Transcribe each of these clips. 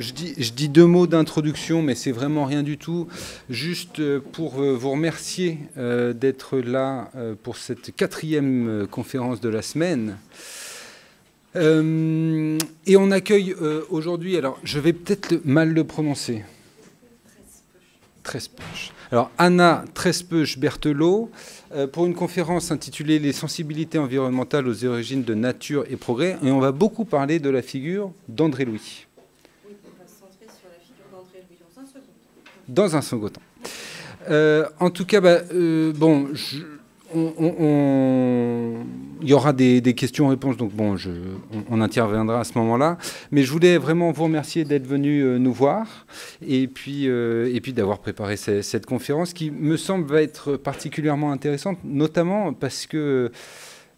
je dis deux mots d'introduction, mais c'est vraiment rien du tout. Juste pour vous remercier d'être là pour cette 4e conférence de la semaine. Et on accueille aujourd'hui, alors je vais peut-être mal le prononcer. Trespeuch. Alors Anna Trespeuch-Berthelot pour une conférence intitulée « Les sensibilités environnementales aux origines de nature et progrès ». Et on va beaucoup parler de la figure d'André Louis. Oui, on va se centrer sur la figure d'André Louis dans un second temps. Dans un second temps. En tout cas, bon, il y aura des questions-réponses, donc bon, on interviendra à ce moment-là. Mais je voulais vraiment vous remercier d'être venu nous voir et puis d'avoir préparé cette conférence qui me semble va être particulièrement intéressante, notamment parce que,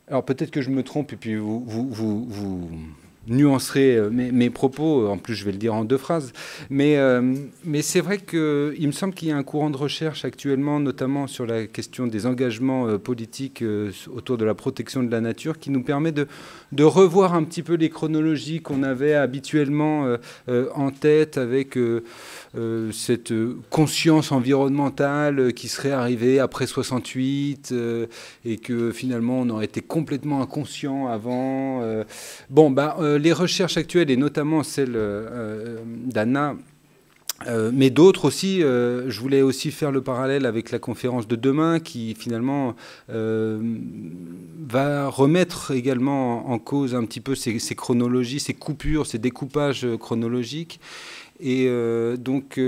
alors peut-être que je me trompe et puis vous nuancerai mes propos, en plus je vais le dire en 2 phrases, mais c'est vrai qu'il me semble qu'il y a un courant de recherche actuellement, notamment sur la question des engagements politiques autour de la protection de la nature, qui nous permet de revoir un petit peu les chronologies qu'on avait habituellement en tête avec cette conscience environnementale qui serait arrivée après 68 et que finalement on aurait été complètement inconscient avant. Les recherches actuelles, et notamment celle d'Anna, mais d'autres aussi, je voulais aussi faire le parallèle avec la conférence de demain qui finalement va remettre également en cause un petit peu ces chronologies, ces coupures, ces découpages chronologiques. Et donc,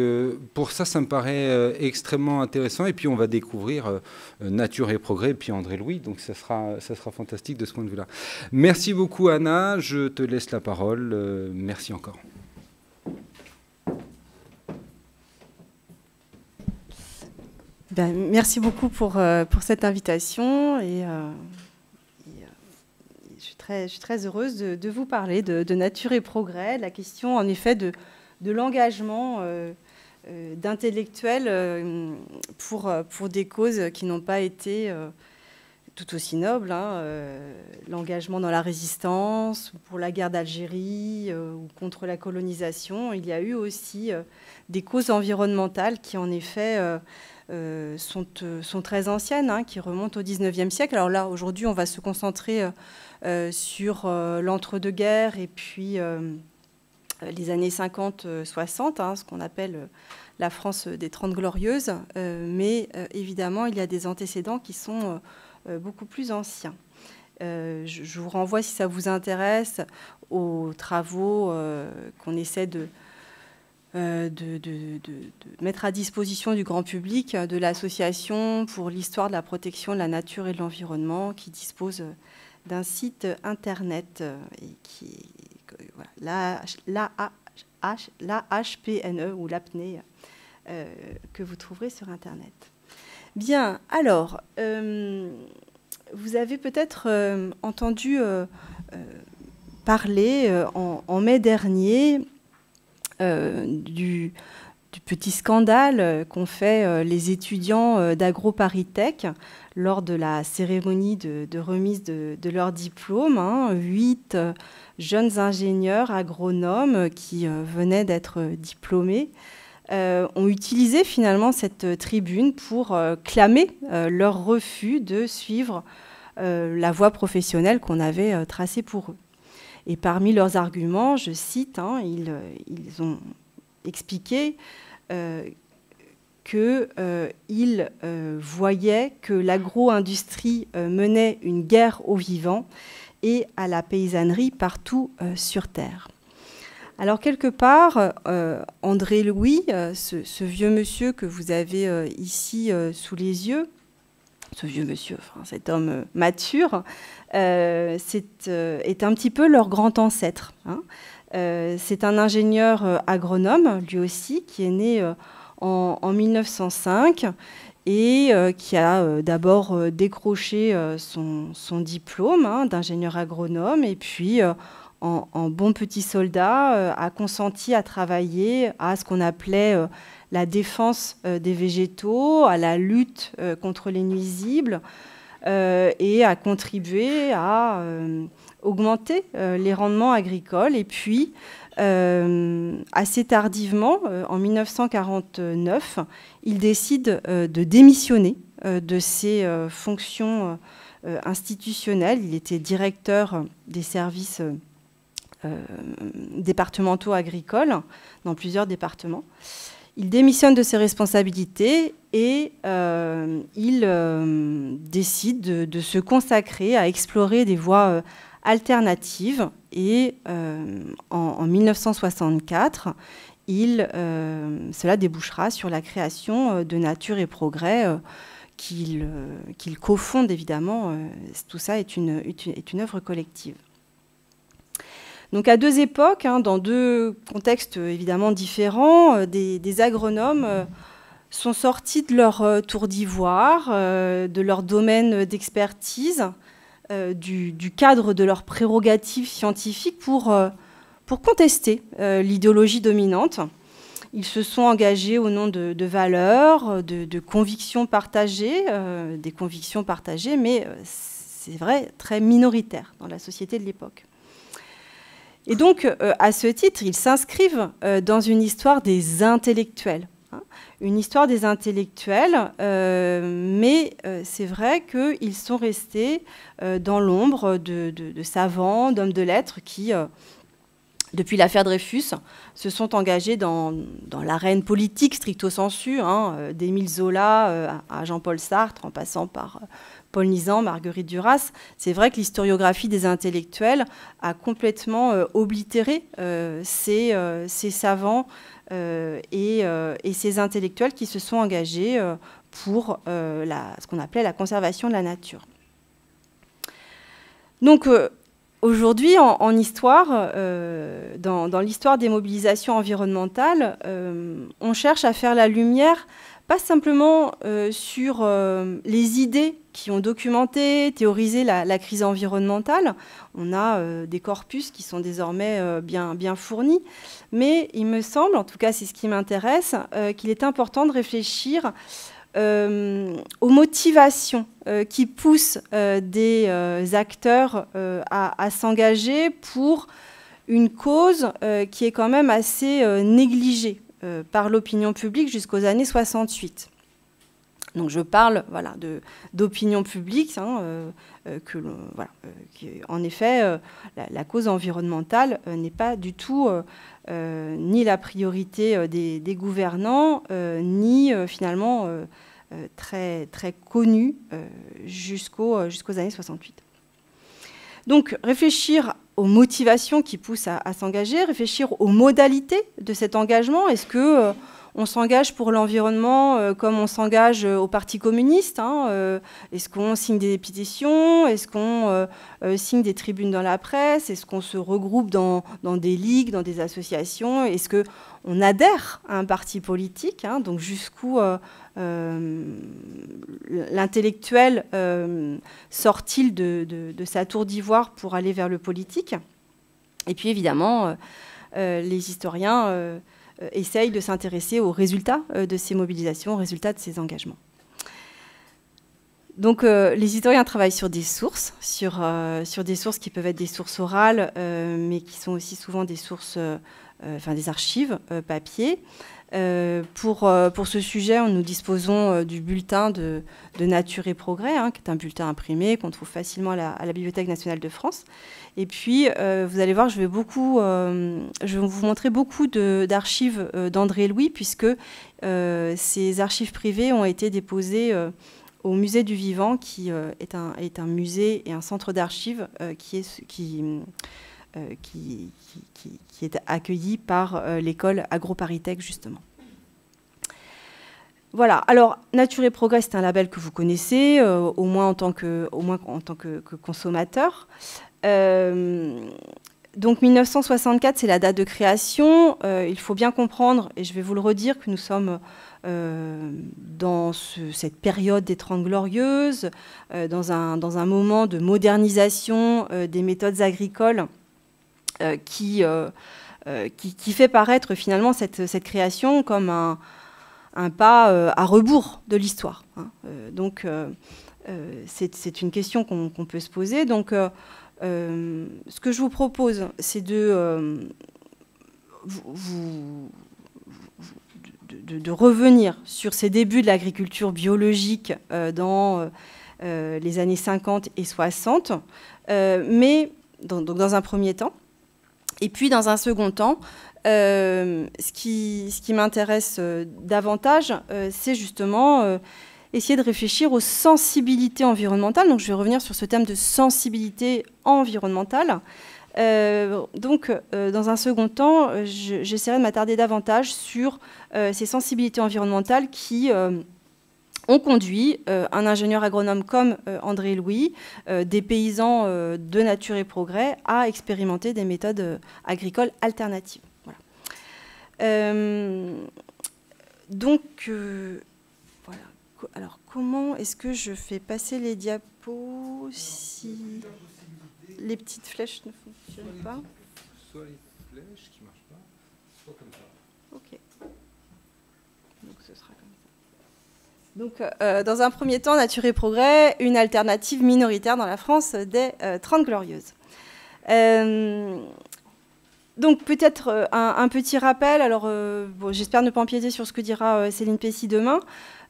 pour ça, ça me paraît extrêmement intéressant. Et puis, on va découvrir Nature et Progrès, et puis André Louis. Donc, ça sera fantastique de ce point de vue-là. Merci beaucoup, Anna. Je te laisse la parole. Merci encore. Ben, merci beaucoup pour cette invitation. Et je suis très heureuse de vous parler de Nature et Progrès. La question, en effet, de l'engagement d'intellectuels pour des causes qui n'ont pas été tout aussi nobles. L'engagement dans la résistance, pour la guerre d'Algérie ou contre la colonisation. Il y a eu aussi des causes environnementales qui, en effet, sont très anciennes, qui remontent au XIXe siècle. Alors là, aujourd'hui, on va se concentrer sur l'entre-deux-guerres et puis les années 50-60, ce qu'on appelle la France des 30 Glorieuses. Mais évidemment, il y a des antécédents qui sont beaucoup plus anciens. Je vous renvoie, si ça vous intéresse, aux travaux qu'on essaie de mettre à disposition du grand public de l'Association pour l'histoire de la protection de la nature et de l'environnement, qui dispose d'un site internet et qui voilà, la HPNE ou l'apnée que vous trouverez sur internet. Bien, alors, vous avez peut-être entendu parler en mai dernier du petit scandale qu'ont fait les étudiants d'AgroParisTech lors de la cérémonie de remise de leur diplôme. 8 jeunes ingénieurs agronomes qui venaient d'être diplômés ont utilisé finalement cette tribune pour clamer leur refus de suivre la voie professionnelle qu'on avait tracée pour eux. Et parmi leurs arguments, je cite, ils ont expliqué qu'ils voyaient que l'agro-industrie menait une guerre aux vivants et à la paysannerie partout sur Terre. Alors, quelque part, André Louis, ce vieux monsieur que vous avez ici sous les yeux, ce vieux monsieur, enfin, cet homme mature, est un petit peu leur grand ancêtre. C'est un ingénieur agronome, lui aussi, qui est né en 1905 et qui a d'abord décroché son diplôme d'ingénieur agronome et puis, en bon petit soldat, a consenti à travailler à ce qu'on appelait la défense des végétaux, à la lutte contre les nuisibles et à contribuer à augmenter les rendements agricoles. Et puis, assez tardivement, en 1949, il décide de démissionner de ses fonctions institutionnelles. Il était directeur des services départementaux agricoles dans plusieurs départements. Il démissionne de ses responsabilités et il décide de se consacrer à explorer des voies alternatives. Et en 1964, cela débouchera sur la création de Nature et Progrès qu'il cofonde évidemment. Tout ça est une œuvre collective. Donc à deux époques, dans deux contextes évidemment différents, des agronomes sont sortis de leur tour d'ivoire, de leur domaine d'expertise, du cadre de leurs prérogatives scientifiques pour contester l'idéologie dominante. Ils se sont engagés au nom de valeurs, de convictions partagées, des convictions partagées, mais c'est vrai, très minoritaires dans la société de l'époque. Et donc, à ce titre, ils s'inscrivent dans une histoire des intellectuels. Une histoire des intellectuels, mais c'est vrai qu'ils sont restés dans l'ombre de savants, d'hommes de lettres qui, depuis l'affaire Dreyfus, se sont engagés dans l'arène politique stricto sensu, d'Émile Zola à Jean-Paul Sartre, en passant par Paul Nizan, Marguerite Duras. C'est vrai que l'historiographie des intellectuels a complètement oblitéré ces savants et ces intellectuels qui se sont engagés pour ce qu'on appelait la conservation de la nature. Donc aujourd'hui, en histoire, dans l'histoire des mobilisations environnementales, on cherche à faire la lumière pas simplement sur les idées qui ont documenté, théorisé la crise environnementale. On a des corpus qui sont désormais bien fournis. Mais il me semble, en tout cas c'est ce qui m'intéresse, qu'il est important de réfléchir aux motivations qui poussent des acteurs à s'engager pour une cause qui est quand même assez négligée par l'opinion publique jusqu'aux années 68. Donc je parle d'opinion publique, en effet, la cause environnementale n'est pas du tout ni la priorité des gouvernants, ni finalement très, très connue jusqu'aux années 68. Donc réfléchir aux motivations qui poussent à s'engager, réfléchir aux modalités de cet engagement. Est-ce que on s'engage pour l'environnement comme on s'engage au Parti communiste, Est-ce qu'on signe des pétitions? Est-ce qu'on signe des tribunes dans la presse? Est-ce qu'on se regroupe dans des ligues, dans des associations? Est-ce qu'on adhère à un parti politique, donc jusqu'où l'intellectuel sort-il de sa tour d'ivoire pour aller vers le politique? Et puis évidemment, les historiens essayent de s'intéresser aux résultats de ces mobilisations, aux résultats de ces engagements. Donc les historiens travaillent sur des sources, sur des sources qui peuvent être des sources orales, mais qui sont aussi souvent des sources, des archives papier. Pour ce sujet, nous disposons du bulletin de Nature et Progrès, qui est un bulletin imprimé qu'on trouve facilement à la Bibliothèque nationale de France. Et puis, vous allez voir, je vais vous montrer beaucoup d'archives d'André Louis, puisque ces archives privées ont été déposées au Musée du Vivant, qui est un musée et un centre d'archives qui est accueilli par l'école AgroParisTech, justement. Voilà, alors Nature et Progrès, c'est un label que vous connaissez, au moins en tant que consommateur. Donc 1964, c'est la date de création. Il faut bien comprendre, et je vais vous le redire, que nous sommes dans cette période des 30 Glorieuses, dans un moment de modernisation des méthodes agricoles qui fait paraître finalement cette création comme un pas à rebours de l'histoire. Donc c'est une question qu'on peut se poser. Donc ce que je vous propose, c'est de de revenir sur ces débuts de l'agriculture biologique dans les années 50 et 60, mais dans un premier temps. Et puis, dans un second temps, ce qui m'intéresse davantage, c'est justement essayer de réfléchir aux sensibilités environnementales. Donc, je vais revenir sur ce thème de sensibilité environnementale. Dans un second temps, j'essaierai de m'attarder davantage sur ces sensibilités environnementales qui ont conduit un ingénieur agronome comme André Louis, des paysans de Nature et Progrès, à expérimenter des méthodes agricoles alternatives. Voilà. Voilà. Alors, comment est-ce que je fais passer les diapos si les petites flèches ne fonctionnent pas? Soit les flèches qui ne marchent pas, soit comme ça. Ok. Donc, ce sera comme ça. Donc, dans un premier temps, Nature et Progrès, une alternative minoritaire dans la France des 30 Glorieuses. Donc, peut-être un petit rappel. Alors, bon, j'espère ne pas empiéter sur ce que dira Céline Pessy demain.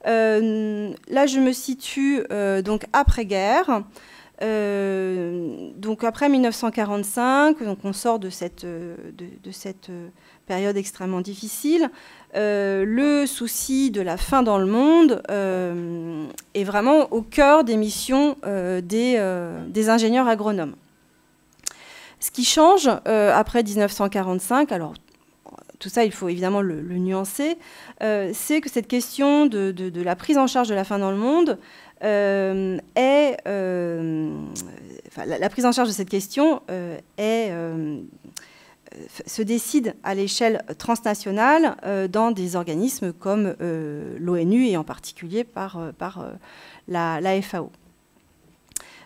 Là, je me situe donc après-guerre. Donc après 1945, donc on sort de cette période extrêmement difficile. Le souci de la faim dans le monde est vraiment au cœur des missions des ingénieurs agronomes. Ce qui change après 1945, alors tout ça il faut évidemment le nuancer, c'est que cette question de la prise en charge de la faim dans le monde la prise en charge de cette question se décide à l'échelle transnationale dans des organismes comme l'ONU et en particulier par la FAO.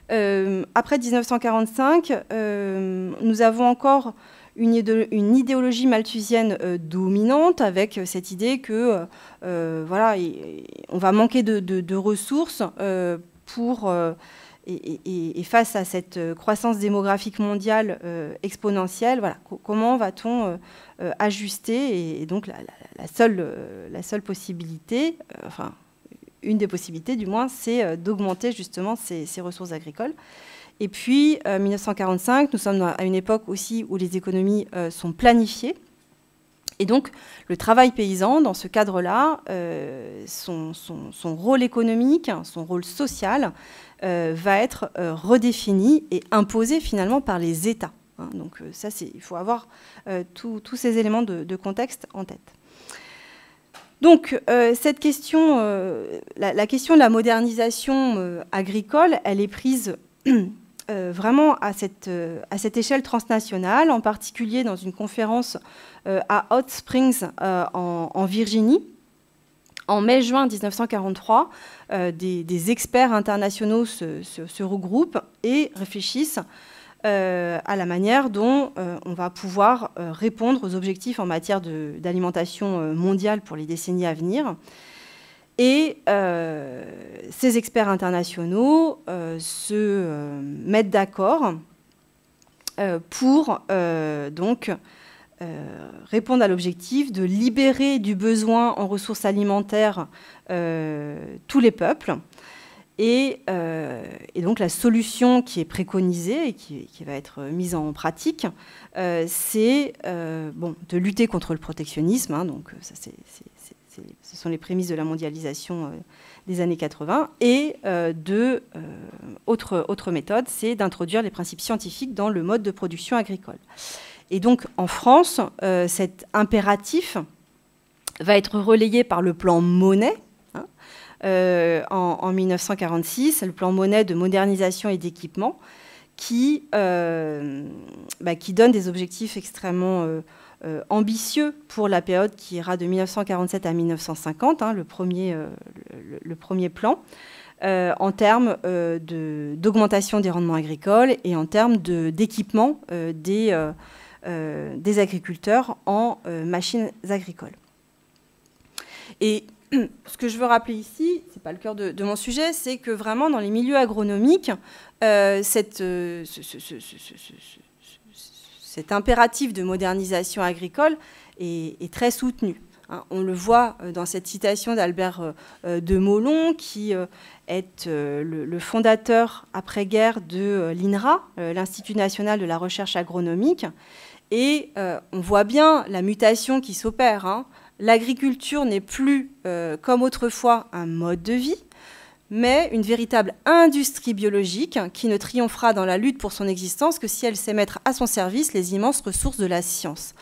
Après 1945, nous avons encore une idéologie malthusienne dominante avec cette idée que voilà, on va manquer de ressources et face à cette croissance démographique mondiale exponentielle, voilà, comment va-t-on ajuster et donc la seule possibilité, enfin une des possibilités du moins, c'est d'augmenter justement ces ressources agricoles. Et puis, 1945, nous sommes à une époque aussi où les économies sont planifiées. Et donc, le travail paysan, dans ce cadre-là, son rôle économique, son rôle social, va être redéfini et imposé finalement par les États. Hein. Donc, ça, il faut avoir tous ces éléments de contexte en tête. Donc, cette question, la question de la modernisation agricole, elle est prise vraiment à cette échelle transnationale, en particulier dans une conférence à Hot Springs en Virginie. En mai-juin 1943, des experts internationaux se regroupent et réfléchissent à la manière dont on va pouvoir répondre aux objectifs en matière d'alimentation mondiale pour les décennies à venir. Et ces experts internationaux se mettent d'accord pour donc répondre à l'objectif de libérer du besoin en ressources alimentaires tous les peuples. Et donc la solution qui est préconisée et qui va être mise en pratique, c'est de lutter contre le protectionnisme. Hein, donc ça, ce sont les prémices de la mondialisation des années 80. Et autre méthode, c'est d'introduire les principes scientifiques dans le mode de production agricole. Et donc en France, cet impératif va être relayé par le plan Monet, en 1946, le plan Monet de modernisation et d'équipement, qui donne des objectifs extrêmement ambitieux pour la période qui ira de 1947 à 1950, hein, le premier plan, en termes d'augmentation des rendements agricoles et en termes d'équipement des agriculteurs en machines agricoles. Et ce que je veux rappeler ici, ce n'est pas le cœur de mon sujet, c'est que vraiment dans les milieux agronomiques, ces cet impératif de modernisation agricole est très soutenu. On le voit dans cette citation d'Albert de Molon, qui est le fondateur après-guerre de l'INRA, l'Institut national de la recherche agronomique. Et on voit bien la mutation qui s'opère. L'agriculture n'est plus, comme autrefois, un mode de vie, mais une véritable industrie biologique qui ne triomphera dans la lutte pour son existence que si elle sait mettre à son service les immenses ressources de la science.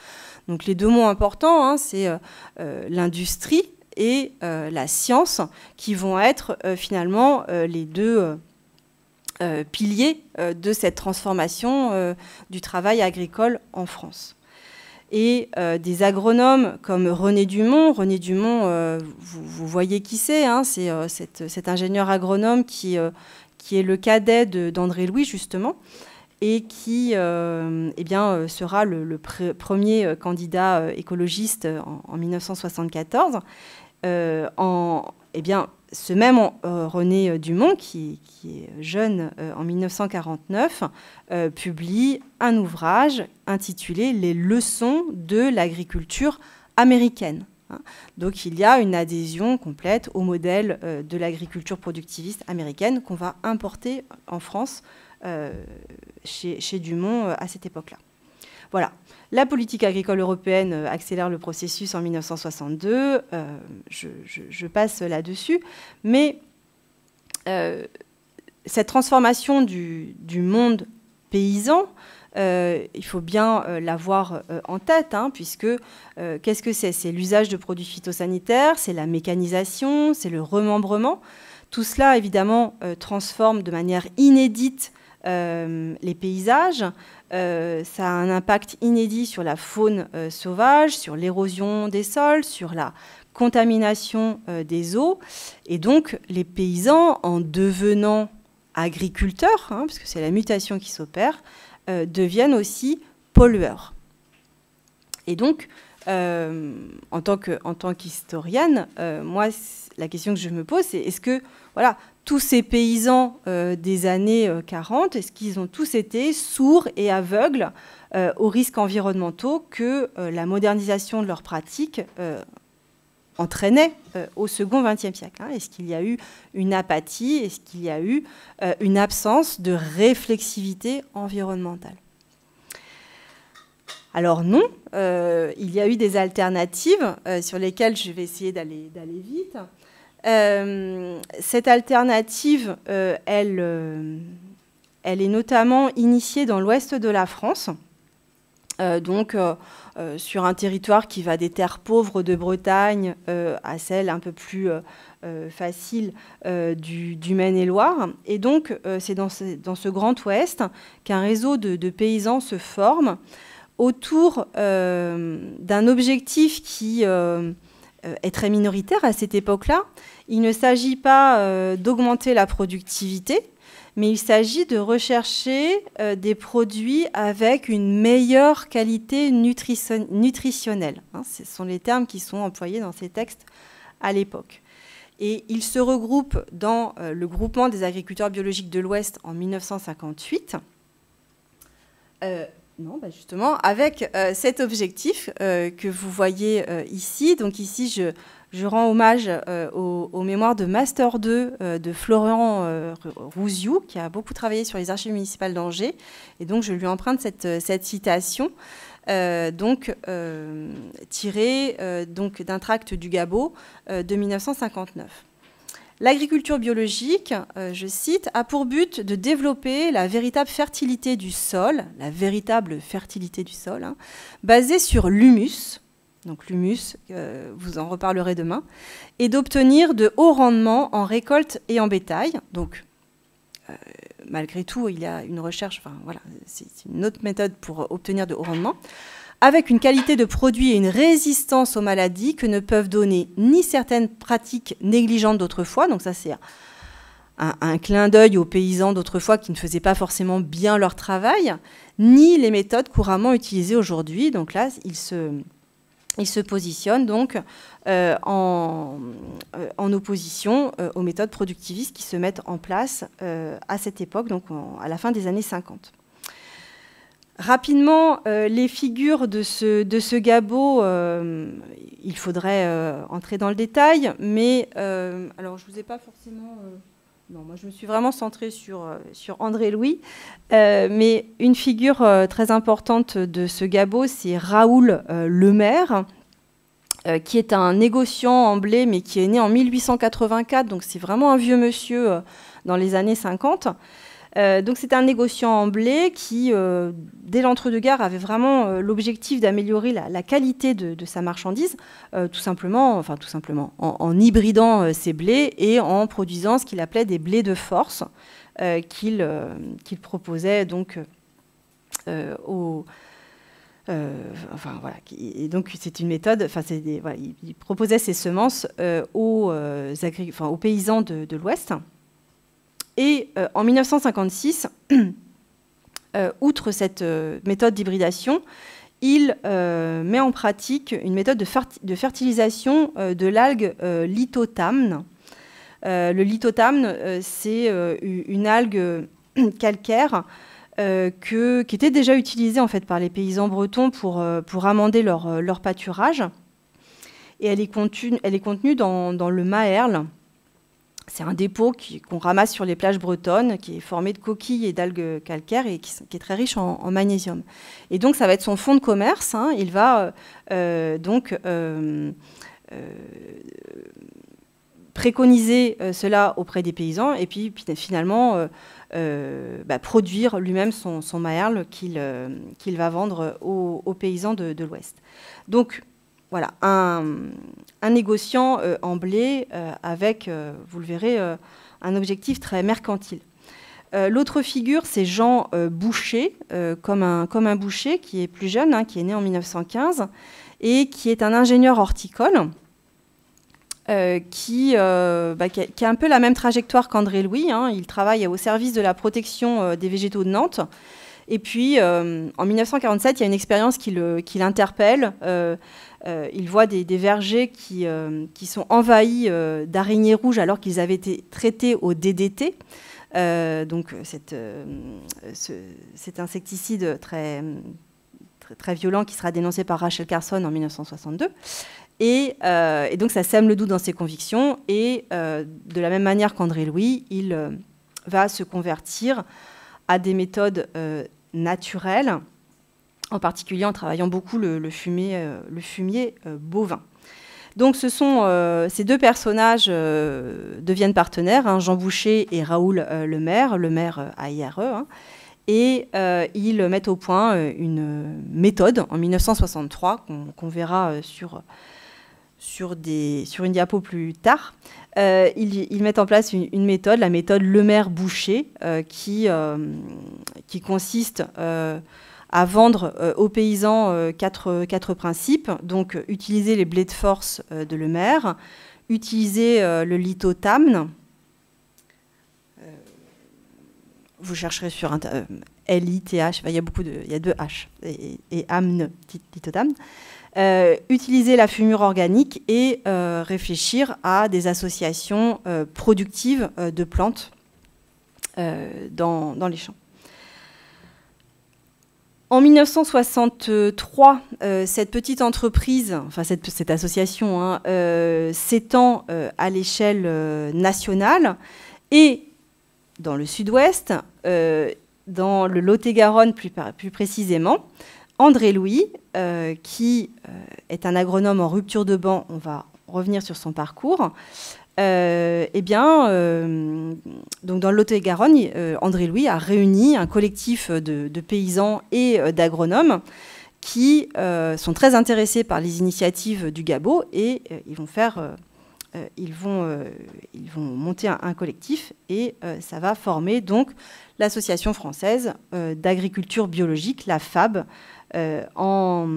Donc les deux mots importants, c'est l'industrie et la science, qui vont être finalement les deux piliers de cette transformation du travail agricole en France. Et des agronomes comme René Dumont, vous voyez qui c'est, c'est cet ingénieur agronome qui est le cadet d'André Louis, justement, et qui sera le premier candidat écologiste en 1974. Ce même René Dumont, qui est jeune en 1949, publie un ouvrage intitulé « Les leçons de l'agriculture américaine ». Donc il y a une adhésion complète au modèle de l'agriculture productiviste américaine qu'on va importer en France chez Dumont à cette époque-là. Voilà. La politique agricole européenne accélère le processus en 1962. Je passe là-dessus. Mais cette transformation du monde paysan, il faut bien l'avoir en tête, puisque qu'est-ce que c'est? C'est l'usage de produits phytosanitaires, c'est la mécanisation, c'est le remembrement. Tout cela, évidemment, transforme de manière inédite les paysages. Ça a un impact inédit sur la faune sauvage, sur l'érosion des sols, sur la contamination des eaux. Et donc, les paysans, en devenant agriculteurs, puisque c'est la mutation qui s'opère, deviennent aussi pollueurs. Et donc, en tant qu'historienne, moi, la question que je me pose, c'est est-ce que tous ces paysans des années 40, est-ce qu'ils ont tous été sourds et aveugles aux risques environnementaux que la modernisation de leurs pratiques entraînait au second XXe siècle? Est-ce qu'il y a eu une apathie? Est-ce qu'il y a eu une absence de réflexivité environnementale? Alors non, il y a eu des alternatives sur lesquelles je vais essayer d'aller vite. Cette alternative, elle est notamment initiée dans l'ouest de la France, sur un territoire qui va des terres pauvres de Bretagne à celles un peu plus faciles du Maine-et-Loire. Et donc, c'est dans ce Grand Ouest qu'un réseau de paysans se forme autour d'un objectif qui est très minoritaire à cette époque-là. Il ne s'agit pas d'augmenter la productivité, mais il s'agit de rechercher des produits avec une meilleure qualité nutritionnelle. Ce sont les termes qui sont employés dans ces textes à l'époque. Et ils se regroupent dans le groupement des agriculteurs biologiques de l'Ouest en 1958. Justement, avec cet objectif que vous voyez ici. Donc ici, je rends hommage aux mémoires de Master 2 de Florent Rouziou, qui a beaucoup travaillé sur les archives municipales d'Angers. Et donc, je lui emprunte cette citation, tirée d'un tract du Gabot de 1959. L'agriculture biologique, je cite, a pour but de développer la véritable fertilité du sol, basée sur l'humus, donc l'humus, vous en reparlerez demain, et d'obtenir de hauts rendements en récolte et en bétail. Donc, malgré tout, il y a une recherche, c'est une autre méthode pour obtenir de hauts rendements, avec une qualité de produit et une résistance aux maladies que ne peuvent donner ni certaines pratiques négligentes d'autrefois. Donc ça, c'est un clin d'œil aux paysans d'autrefois qui ne faisaient pas forcément bien leur travail, ni les méthodes couramment utilisées aujourd'hui. Donc là, il se positionne donc en opposition aux méthodes productivistes qui se mettent en place à cette époque, donc à la fin des années 50. Rapidement, les figures de ce Gabot, il faudrait entrer dans le détail, mais alors je ne vous ai pas forcément... non, moi je me suis vraiment centrée sur André Louis, mais une figure très importante de ce Gabot, c'est Raoul Lemaire, qui est un négociant en blé, mais qui est né en 1884, donc c'est vraiment un vieux monsieur dans les années 50. Donc c'est un négociant en blé qui, dès l'entre-deux-guerres, avait vraiment l'objectif d'améliorer la qualité de sa marchandise, tout simplement, en hybridant ses blés et en produisant ce qu'il appelait des blés de force qu'il proposait donc aux... et donc c'est une méthode. Voilà, il proposait ces semences aux paysans de l'Ouest. Et en 1956, outre cette méthode d'hybridation, il met en pratique une méthode de fertilisation de l'algue lithotamne. Le lithotamne, c'est une algue calcaire qui était déjà utilisée en fait, par les paysans bretons pour amender leur pâturage. Et elle est contenue dans le maerle. C'est un dépôt qu'on ramasse sur les plages bretonnes, qui est formé de coquilles et d'algues calcaires et qui est très riche en magnésium. Et donc, ça va être son fonds de commerce. Hein. Il va préconiser cela auprès des paysans et puis finalement produire lui-même son maerle qu'il va vendre aux paysans de l'Ouest. Donc, voilà, un négociant en blé avec, vous le verrez, un objectif très mercantile. L'autre figure, c'est Jean Boucher, comme un boucher qui est plus jeune, hein, qui est né en 1915, et qui est un ingénieur horticole qui a un peu la même trajectoire qu'André Louis. Hein. Il travaille au service de la protection des végétaux de Nantes. Et puis, en 1947, il y a une expérience qui l'interpelle. Il voit des vergers qui sont envahis d'araignées rouges alors qu'ils avaient été traités au DDT. Donc, cet insecticide très violent qui sera dénoncé par Rachel Carson en 1962. Et donc, ça sème le doute dans ses convictions. Et de la même manière qu'André Louis, il va se convertir à des méthodes naturelles, en particulier en travaillant beaucoup le fumier bovin. Donc ces deux personnages deviennent partenaires, hein, Jean Boucher et Raoul Lemaire AIRE, hein, et ils mettent au point une méthode en 1963 qu'on verra sur une diapo plus tard. Ils mettent en place une méthode, la méthode Lemaire-Boucher, qui consiste à vendre aux paysans quatre principes. Donc, utiliser les blés de force de Lemaire, utiliser le lithotamne. Vous chercherez sur LITH, il y a deux H, et amne, lithotamne. Utiliser la fumure organique et réfléchir à des associations productives de plantes dans les champs. En 1963, cette petite entreprise, enfin cette association, hein, s'étend à l'échelle nationale et dans le sud-ouest, dans le Lot-et-Garonne plus précisément, André Louis, qui est un agronome en rupture de ban, on va revenir sur son parcours, donc dans le Lot-et-Garonne, André Louis a réuni un collectif de paysans et d'agronomes qui sont très intéressés par les initiatives du Gabot et ils vont monter un collectif et ça va former donc l'Association française d'agriculture biologique, la FAB, en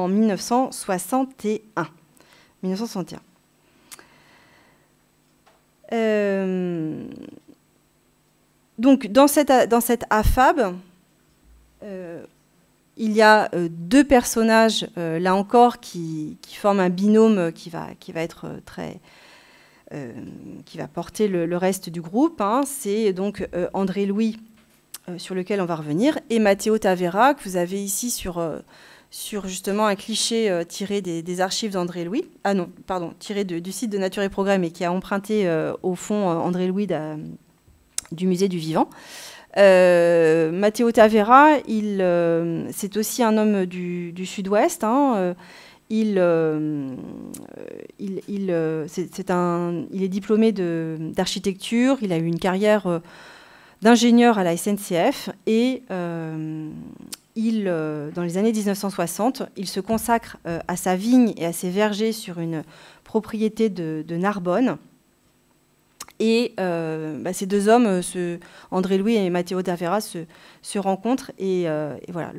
1961. Donc, dans cette AFAB, il y a deux personnages, là encore, qui forment un binôme qui va être qui va porter le reste du groupe. Hein. C'est donc André Louis sur lequel on va revenir, et Matteo Tavera, que vous avez ici sur justement un cliché tiré des archives d'André Louis, tiré du site de Nature et Progrès, mais qui a emprunté au fond André Louis du musée du vivant. Matteo Tavera, c'est aussi un homme du sud-ouest. Hein, il est diplômé d'architecture, il a eu une carrière d'ingénieur à la SNCF et dans les années 1960, il se consacre à sa vigne et à ses vergers sur une propriété de Narbonne. Et ces deux hommes, André Louis et Matteo Tavera, se rencontrent et voilà,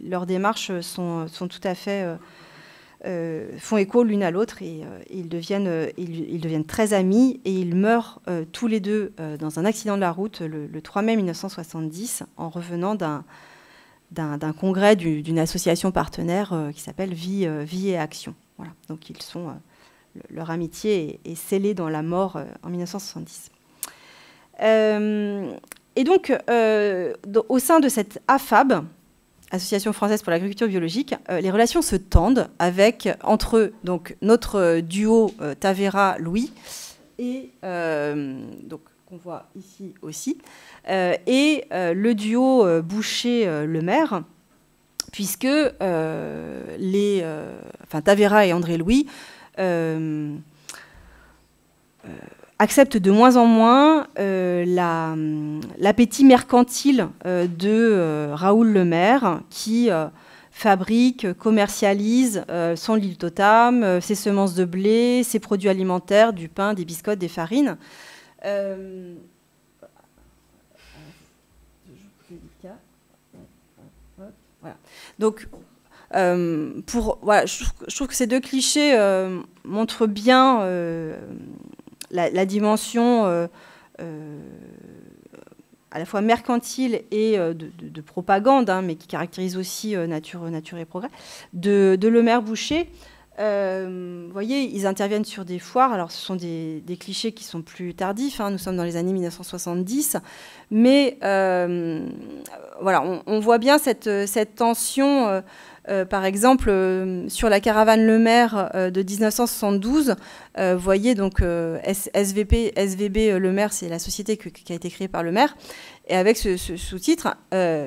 leurs démarches sont tout à fait font écho l'une à l'autre et ils deviennent très amis et ils meurent tous les deux dans un accident de la route le 3 mai 1970 en revenant d'un congrès d'une association partenaire qui s'appelle Vie et Action. Voilà. Donc leur amitié est scellée dans la mort en 1970. Et donc, au sein de cette AFAB, Association française pour l'agriculture biologique, les relations se tendent entre donc, notre duo Tavera-Louis, et donc, qu'on voit ici aussi, et le duo Boucher-Le Maire, puisque Tavera et André Louis acceptent de moins en moins l'appétit mercantile de Raoul Le Maire, qui fabrique, commercialise son Lil Totam, ses semences de blé, ses produits alimentaires, du pain, des biscottes, des farines. Voilà. Donc, je trouve que ces deux clichés montrent bien la dimension à la fois mercantile et de propagande, hein, mais qui caractérise aussi Nature et Progrès, de Le Maire Boucher. Vous voyez, ils interviennent sur des foires. Alors, ce sont des clichés qui sont plus tardifs. Hein, nous sommes dans les années 1970. Mais voilà, on voit bien cette tension. Par exemple, sur la caravane Le Maire de 1972, vous voyez donc SVB Le Maire, c'est la société qui a été créée par Le Maire, et avec ce sous-titre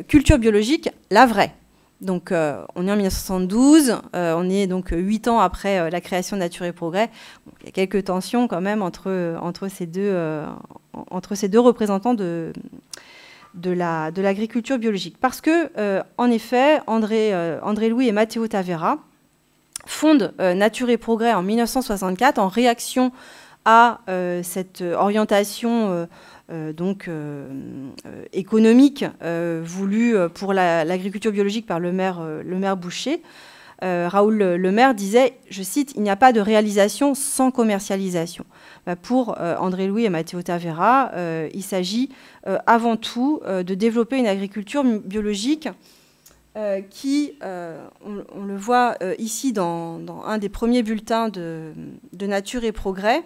Culture biologique, la vraie. Donc, on est en 1972, on est donc 8 ans après la création de Nature et Progrès. Bon, il y a quelques tensions quand même entre ces deux représentants de l'agriculture biologique. Parce que, en effet, André Louis et Matteo Tavera fondent Nature et Progrès en 1964 en réaction à cette orientation économique voulue pour l'agriculture biologique par le maire Boucher. Raoul Le Maire disait, je cite, « Il n'y a pas de réalisation sans commercialisation ». Pour André Louis et Matteo Tavera, il s'agit avant tout de développer une agriculture biologique qui, on le voit ici dans un des premiers bulletins de Nature et Progrès,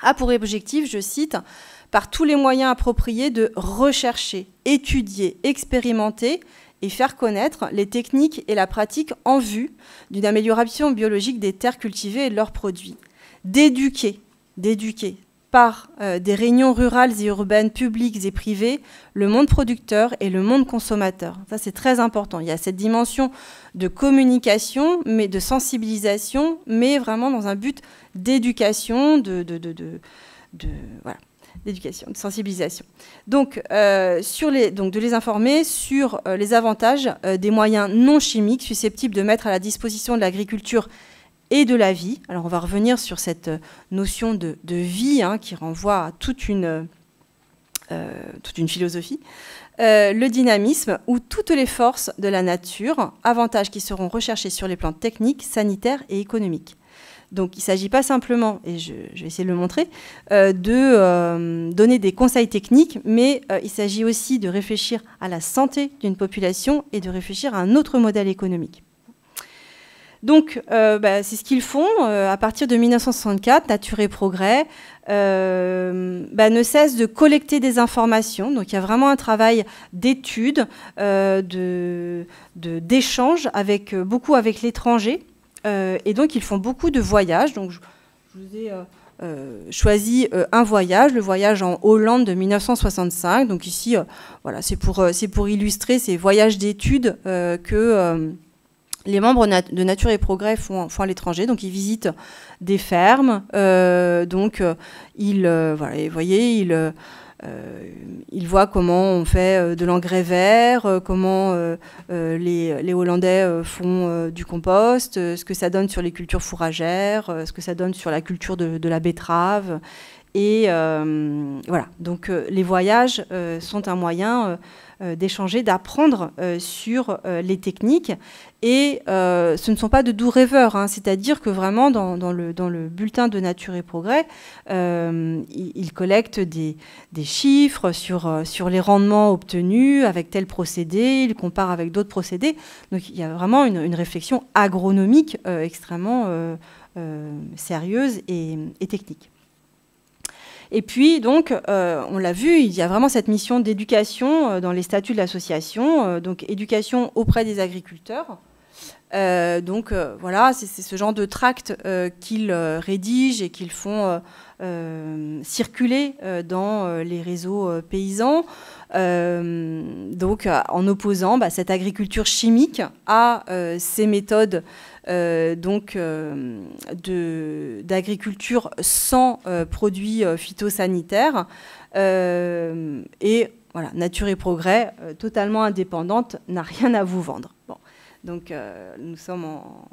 a pour objectif, je cite, « par tous les moyens appropriés de rechercher, étudier, expérimenter et faire connaître les techniques et la pratique en vue d'une amélioration biologique des terres cultivées et de leurs produits. D'éduquer par des réunions rurales et urbaines publiques et privées le monde producteur et le monde consommateur. » Ça, c'est très important. Il y a cette dimension de communication, mais de sensibilisation, mais vraiment dans un but d'éducation, voilà, d'éducation, de sensibilisation. Donc, de les informer sur les avantages des moyens non chimiques susceptibles de mettre à la disposition de l'agriculture et de la vie. Alors, on va revenir sur cette notion de vie, hein, qui renvoie à toute une philosophie. Le dynamisme ou toutes les forces de la nature, avantages qui seront recherchés sur les plans techniques, sanitaires et économiques. Donc, il ne s'agit pas simplement, et je vais essayer de le montrer, de donner des conseils techniques, mais il s'agit aussi de réfléchir à la santé d'une population et de réfléchir à un autre modèle économique. Donc, c'est ce qu'ils font. À partir de 1964, Nature et Progrès ne cesse de collecter des informations. Donc, il y a vraiment un travail d'étude, d'échange beaucoup avec l'étranger. Et donc, ils font beaucoup de voyages. Donc, je vous ai choisi un voyage, le voyage en Hollande de 1965. Donc, ici, voilà, c'est pour illustrer ces voyages d'études que les membres de Nature et Progrès font à l'étranger. Donc, ils visitent des fermes. Ils voient comment on fait de l'engrais vert, comment les Hollandais font du compost, ce que ça donne sur les cultures fourragères, ce que ça donne sur la culture de la betterave. Et voilà. Donc, les voyages sont un moyen d'échanger, d'apprendre sur les techniques. Et ce ne sont pas de doux rêveurs, hein, c'est-à-dire que vraiment dans le bulletin de Nature et Progrès, ils collectent des chiffres sur les rendements obtenus avec tel procédé, ils comparent avec d'autres procédés. Donc il y a vraiment une réflexion agronomique extrêmement sérieuse et technique. Et puis, donc, on l'a vu, il y a vraiment cette mission d'éducation dans les statuts de l'association, donc éducation auprès des agriculteurs. Voilà, c'est ce genre de tracts qu'ils rédigent et qu'ils font circuler dans les réseaux paysans. En opposant cette agriculture chimique à ces méthodes d'agriculture sans produits phytosanitaires. Et voilà, Nature et Progrès, totalement indépendante, n'a rien à vous vendre. Bon. Donc, nous sommes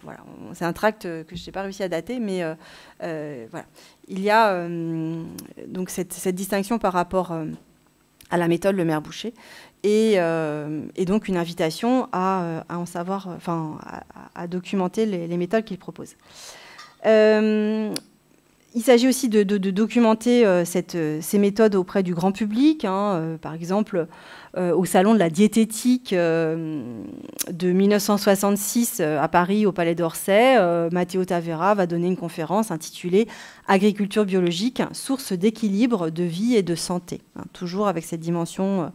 voilà, c'est un tract que je n'ai pas réussi à dater, mais voilà. Il y a donc cette distinction par rapport à la méthode Le Maire Boucher, et donc une invitation à en savoir, enfin, à documenter les méthodes qu'il propose. Il s'agit aussi de documenter ces méthodes auprès du grand public, hein, par exemple au Salon de la diététique de 1966 à Paris, au Palais d'Orsay. Matteo Tavera va donner une conférence intitulée « Agriculture biologique, source d'équilibre, de vie et de santé », hein, toujours avec cette dimension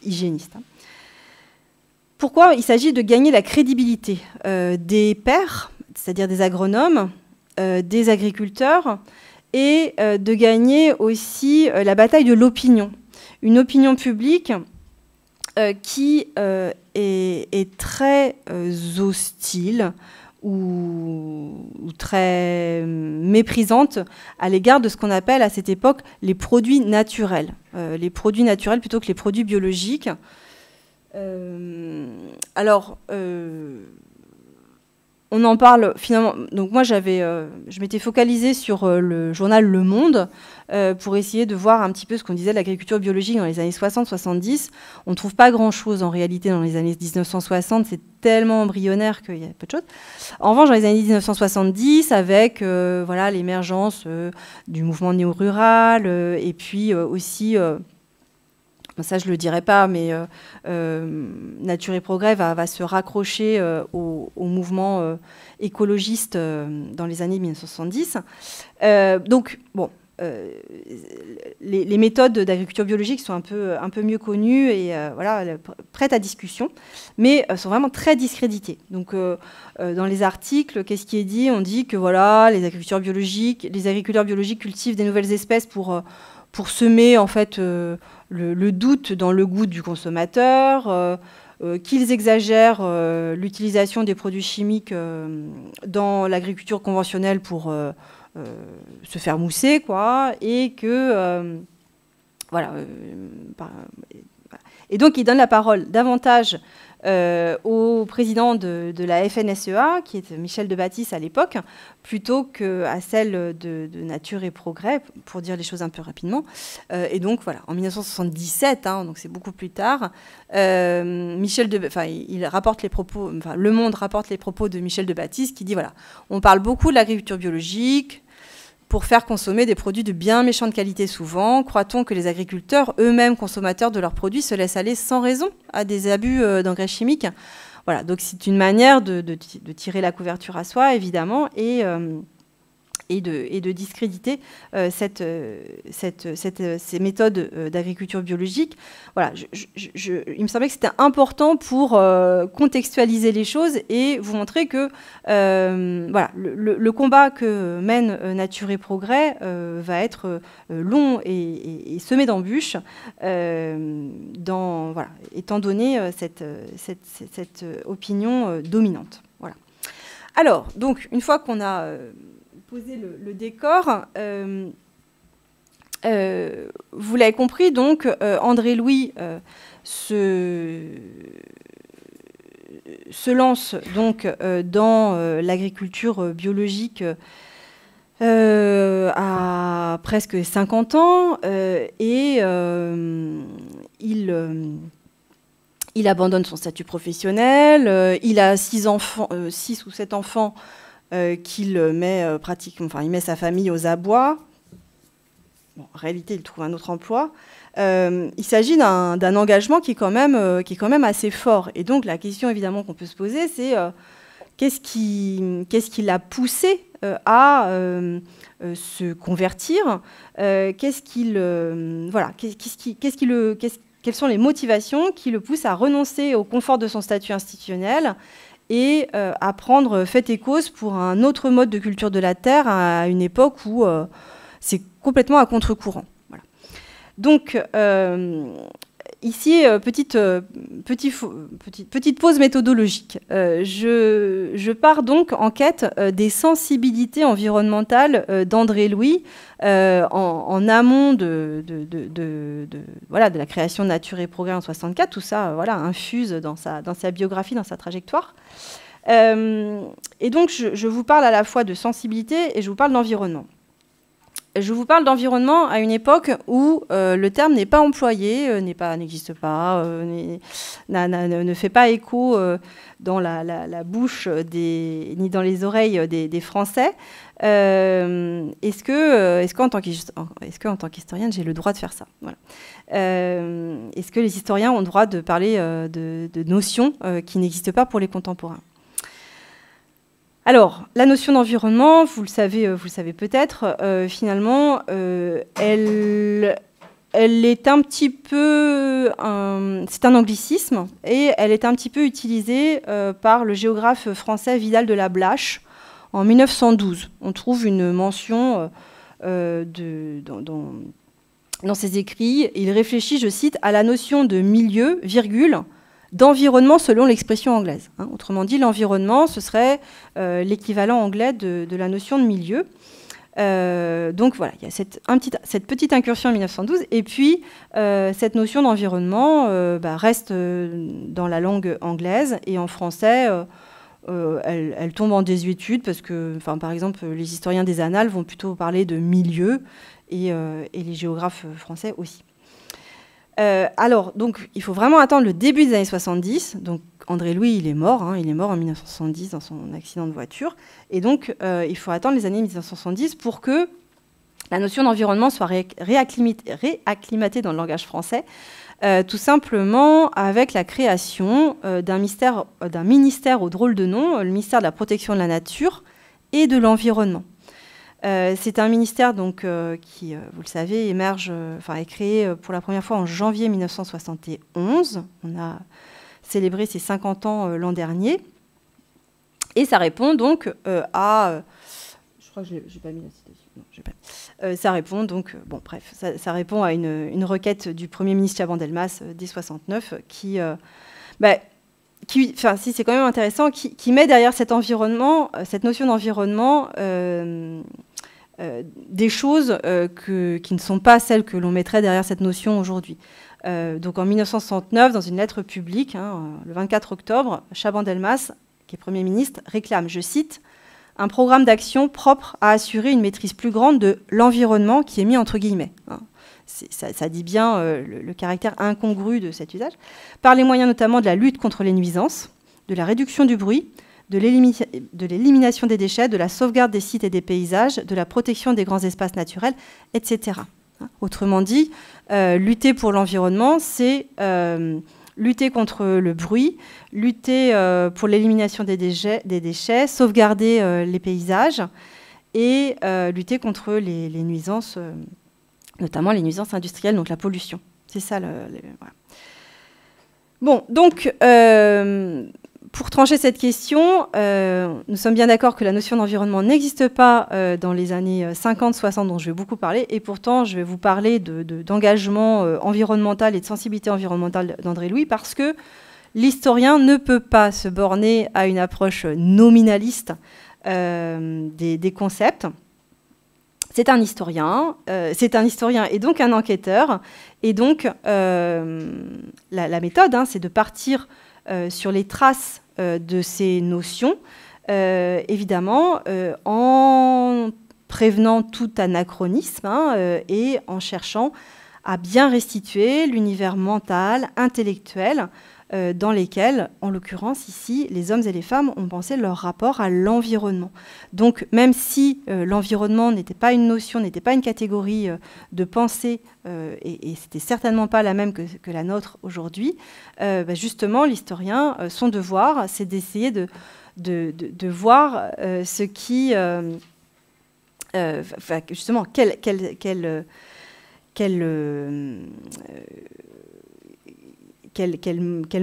hygiéniste. Hein. Pourquoi il s'agit de gagner la crédibilité des pairs, c'est-à-dire des agronomes, des agriculteurs, et de gagner aussi la bataille de l'opinion. Une opinion publique qui est très hostile ou très méprisante à l'égard de ce qu'on appelle à cette époque les produits naturels. Les produits naturels plutôt que les produits biologiques. On en parle finalement. Donc moi, je m'étais focalisée sur le journal Le Monde pour essayer de voir un petit peu ce qu'on disait de l'agriculture biologique dans les années 60-70. On ne trouve pas grand-chose en réalité dans les années 1960. C'est tellement embryonnaire qu'il y a peu de choses. En revanche, dans les années 1970, avec voilà, l'émergence du mouvement néo-rural et puis aussi... ça, je ne le dirai pas, mais Nature et Progrès va se raccrocher au mouvement écologiste dans les années 1970. Donc, bon, les méthodes d'agriculture biologique sont un peu mieux connues et voilà, prêtes à discussion, mais sont vraiment très discréditées. Donc, dans les articles, qu'est-ce qui est dit? On dit que voilà, les agriculteurs biologiques cultivent des nouvelles espèces pour semer en fait le doute dans le goût du consommateur, qu'ils exagèrent l'utilisation des produits chimiques dans l'agriculture conventionnelle pour se faire mousser, quoi, et que voilà. Et donc il donne la parole davantage au président de la FNSEA, qui est Michel de Bâtis à l'époque, plutôt qu'à celle de Nature et Progrès, pour dire les choses un peu rapidement. Et donc, voilà, en 1977, hein, donc c'est beaucoup plus tard, il rapporte les propos, enfin, Le Monde rapporte les propos de Michel de Bâtis, qui dit, voilà, on parle beaucoup de l'agriculture biologique, pour faire consommer des produits de bien méchante qualité souvent. Croit-on que les agriculteurs, eux-mêmes consommateurs de leurs produits, se laissent aller sans raison à des abus d'engrais chimiques? voilà, donc c'est une manière de tirer la couverture à soi, évidemment, et de discréditer ces méthodes d'agriculture biologique. Voilà, il me semblait que c'était important pour contextualiser les choses et vous montrer que voilà, le combat que mène Nature et Progrès va être long et semé d'embûches, voilà, étant donné cette opinion dominante. Voilà. Alors, donc, une fois qu'on a poser le décor. Vous l'avez compris, donc, André Louis se lance donc dans l'agriculture biologique à presque 50 ans et il abandonne son statut professionnel, il a 6 ou 7 enfants qu'il met pratiquement, il met sa famille aux abois. Bon, en réalité, il trouve un autre emploi. Il s'agit d'un engagement qui est quand même assez fort. Et donc, la question évidemment qu'on peut se poser, c'est qu'est-ce qui l'a poussé à se convertir, quelles sont les motivations qui le poussent à renoncer au confort de son statut institutionnel et à prendre fait et cause pour un autre mode de culture de la terre à une époque où c'est complètement à contre-courant. Voilà. Donc, ici, petite pause méthodologique. Je pars donc en quête des sensibilités environnementales d'André Louis en amont de la création de Nature et Progrès en 64. Tout ça infuse dans sa biographie, dans sa trajectoire. Et donc, je vous parle à la fois de sensibilité et je vous parle d'environnement. Je vous parle d'environnement à une époque où le terme n'est pas employé, n'existe pas, ne fait pas écho dans la bouche ni dans les oreilles des Français. Est-ce qu'en tant qu'historienne, j'ai le droit de faire ça? Voilà. Est-ce que les historiens ont le droit de parler de notions qui n'existent pas pour les contemporains? Alors, la notion d'environnement, vous le savez peut-être, finalement, elle est un petit peu... c'est un anglicisme, et elle est un petit peu utilisée par le géographe français Vidal de la Blache en 1912. On trouve une mention dans ses écrits. Il réfléchit, je cite, à la notion de milieu, virgule, d'environnement selon l'expression anglaise. Autrement dit, l'environnement, ce serait l'équivalent anglais de la notion de milieu. Donc voilà, il y a cette petite incursion en 1912, et puis cette notion d'environnement reste dans la langue anglaise, et en français, elle tombe en désuétude, parce que, par exemple, les historiens des annales vont plutôt parler de milieu, et les géographes français aussi. Alors, donc, il faut vraiment attendre le début des années 70. Donc, André Louis, il est mort. Il est mort en 1970 dans son accident de voiture. Et donc, il faut attendre les années 1970 pour que la notion d'environnement soit réacclimatée dans le langage français, tout simplement avec la création d'un ministère au drôle de nom, le ministère de la protection de la nature et de l'environnement. C'est un ministère donc, qui, vous le savez, est créé pour la première fois en janvier 1971. On a célébré ses 50 ans l'an dernier. Et ça répond donc à... Je crois que je n'ai pas mis la citation. Non, j'ai pas. Ça répond donc... bon, bref, ça répond à une requête du Premier ministre Chaban-Delmas dès 1969 si c'est quand même intéressant, qui met derrière cet environnement, cette notion d'environnement, des choses qui ne sont pas celles que l'on mettrait derrière cette notion aujourd'hui. Donc en 1969, dans une lettre publique, le 24 octobre, Chaban-Delmas, qui est Premier ministre, réclame, je cite, « un programme d'action propre à assurer une maîtrise plus grande de l'environnement qui est mis entre guillemets ». Ça dit bien le caractère incongru de cet usage, par les moyens notamment de la lutte contre les nuisances, de la réduction du bruit, de l'élimination des déchets, de la sauvegarde des sites et des paysages, de la protection des grands espaces naturels, etc. Autrement dit, lutter pour l'environnement, c'est lutter contre le bruit, lutter pour l'élimination des déchets, sauvegarder les paysages et lutter contre les nuisances, notamment les nuisances industrielles, donc la pollution. C'est ça voilà. Bon, donc, pour trancher cette question, nous sommes bien d'accord que la notion d'environnement n'existe pas dans les années 50-60 dont je vais beaucoup parler, et pourtant je vais vous parler d'engagement environnemental et de sensibilité environnementale d'André Louis, parce que l'historien ne peut pas se borner à une approche nominaliste des concepts. C'est un historien et donc un enquêteur. Et donc, la méthode, c'est de partir sur les traces de ces notions, évidemment, en prévenant tout anachronisme et en cherchant à bien restituer l'univers mental, intellectuel, dans lesquels, en l'occurrence ici, les hommes et les femmes ont pensé leur rapport à l'environnement. Donc, même si l'environnement n'était pas une notion, n'était pas une catégorie de pensée, et c'était certainement pas la même que la nôtre aujourd'hui, justement, l'historien, son devoir, c'est d'essayer de voir ce qui... justement, quelle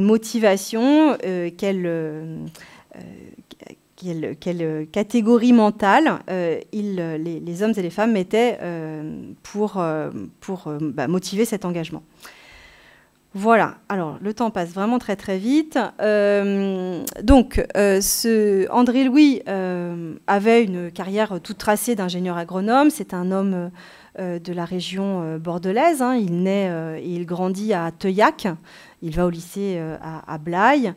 motivation, quelle catégorie mentale les hommes et les femmes mettaient pour motiver cet engagement. Voilà, alors le temps passe vraiment très très vite. André Louis avait une carrière toute tracée d'ingénieur agronome. C'est un homme de la région bordelaise. Il naît et il grandit à Teuillac. Il va au lycée à Blaye.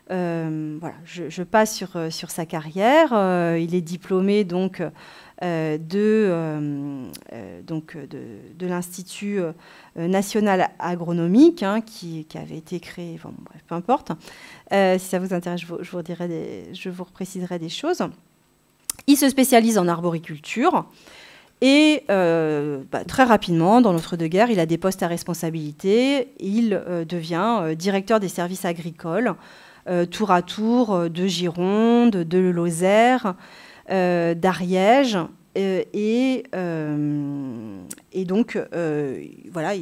Voilà, je passe sur sa carrière. Il est diplômé donc de l'Institut national agronomique qui avait été créé, bon, bref, peu importe. Si ça vous intéresse, je vous repréciserai des choses. Il se spécialise en arboriculture. Et très rapidement, dans l'entre-deux-guerres, il a des postes à responsabilité. Il devient directeur des services agricoles, tour à tour de Gironde, de Lozère, d'Ariège. Et donc, voilà,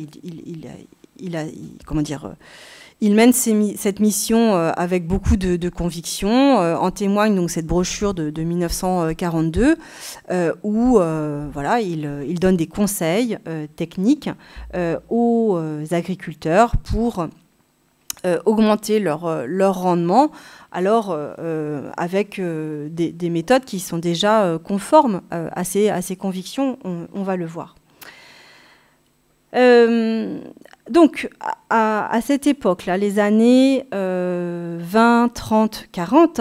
il mène cette mission avec beaucoup de conviction. En témoigne donc cette brochure de 1942 où voilà, il donne des conseils techniques aux agriculteurs pour augmenter leur rendement, alors avec des méthodes qui sont déjà conformes à ces convictions, on va le voir. Donc, à cette époque-là, les années 20, 30, 40,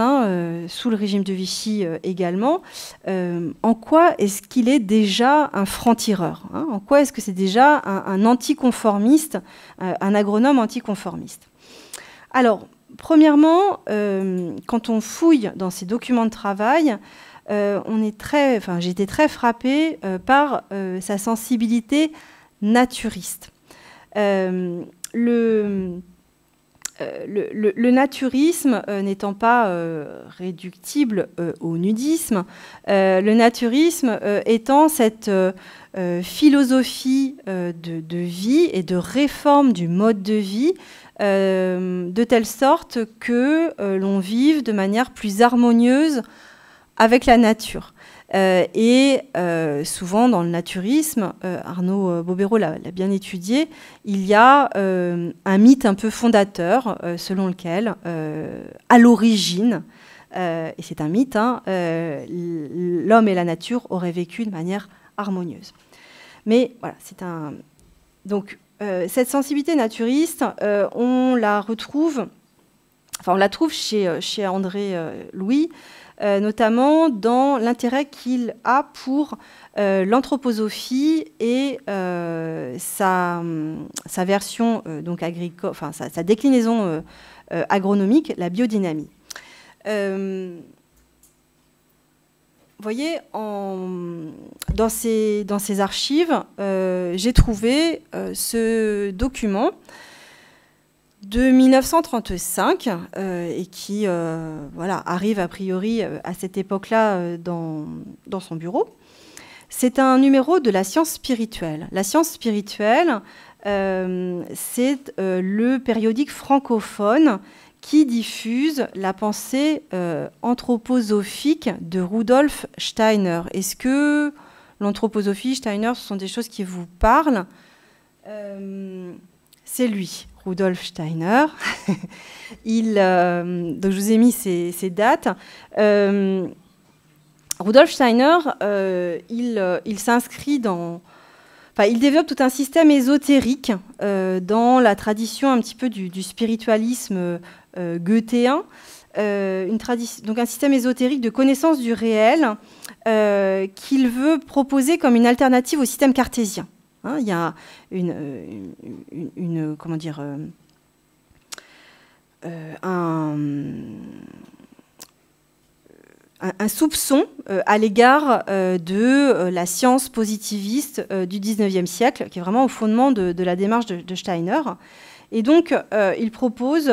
sous le régime de Vichy également, en quoi est-ce qu'il est déjà un franc-tireur, en quoi est-ce que c'est déjà un anticonformiste, un agronome anticonformiste? Alors, premièrement, quand on fouille dans ses documents de travail, j'ai été très frappée par sa sensibilité naturiste. Le naturisme n'étant pas réductible au nudisme, le naturisme étant cette philosophie de vie et de réforme du mode de vie de telle sorte que l'on vive de manière plus harmonieuse avec la nature. Et souvent dans le naturisme, Arnaud Bobéro l'a bien étudié, il y a un mythe un peu fondateur selon lequel, à l'origine, et c'est un mythe, l'homme et la nature auraient vécu de manière harmonieuse. Mais voilà, donc cette sensibilité naturiste, on la trouve chez André Louis, notamment dans l'intérêt qu'il a pour l'anthroposophie et sa version donc agricole, enfin sa déclinaison agronomique, la biodynamie. Vous voyez, dans ces archives, j'ai trouvé ce document de 1935 et qui voilà, arrive a priori à cette époque-là dans son bureau. C'est un numéro de la science spirituelle. La science spirituelle, c'est le périodique francophone qui diffuse la pensée anthroposophique de Rudolf Steiner. Est-ce que l'anthroposophie, Steiner, ce sont des choses qui vous parlent? C'est lui, Rudolf Steiner. Donc je vous ai mis ces dates. Rudolf Steiner, il s'inscrit dans... Enfin, il développe tout un système ésotérique dans la tradition un petit peu du spiritualisme goethéen, donc un système ésotérique de connaissance du réel qu'il veut proposer comme une alternative au système cartésien. Hein, il y a comment dire, un soupçon à l'égard de la science positiviste du XIXe siècle, qui est vraiment au fondement de la démarche de Steiner. Et donc, il propose...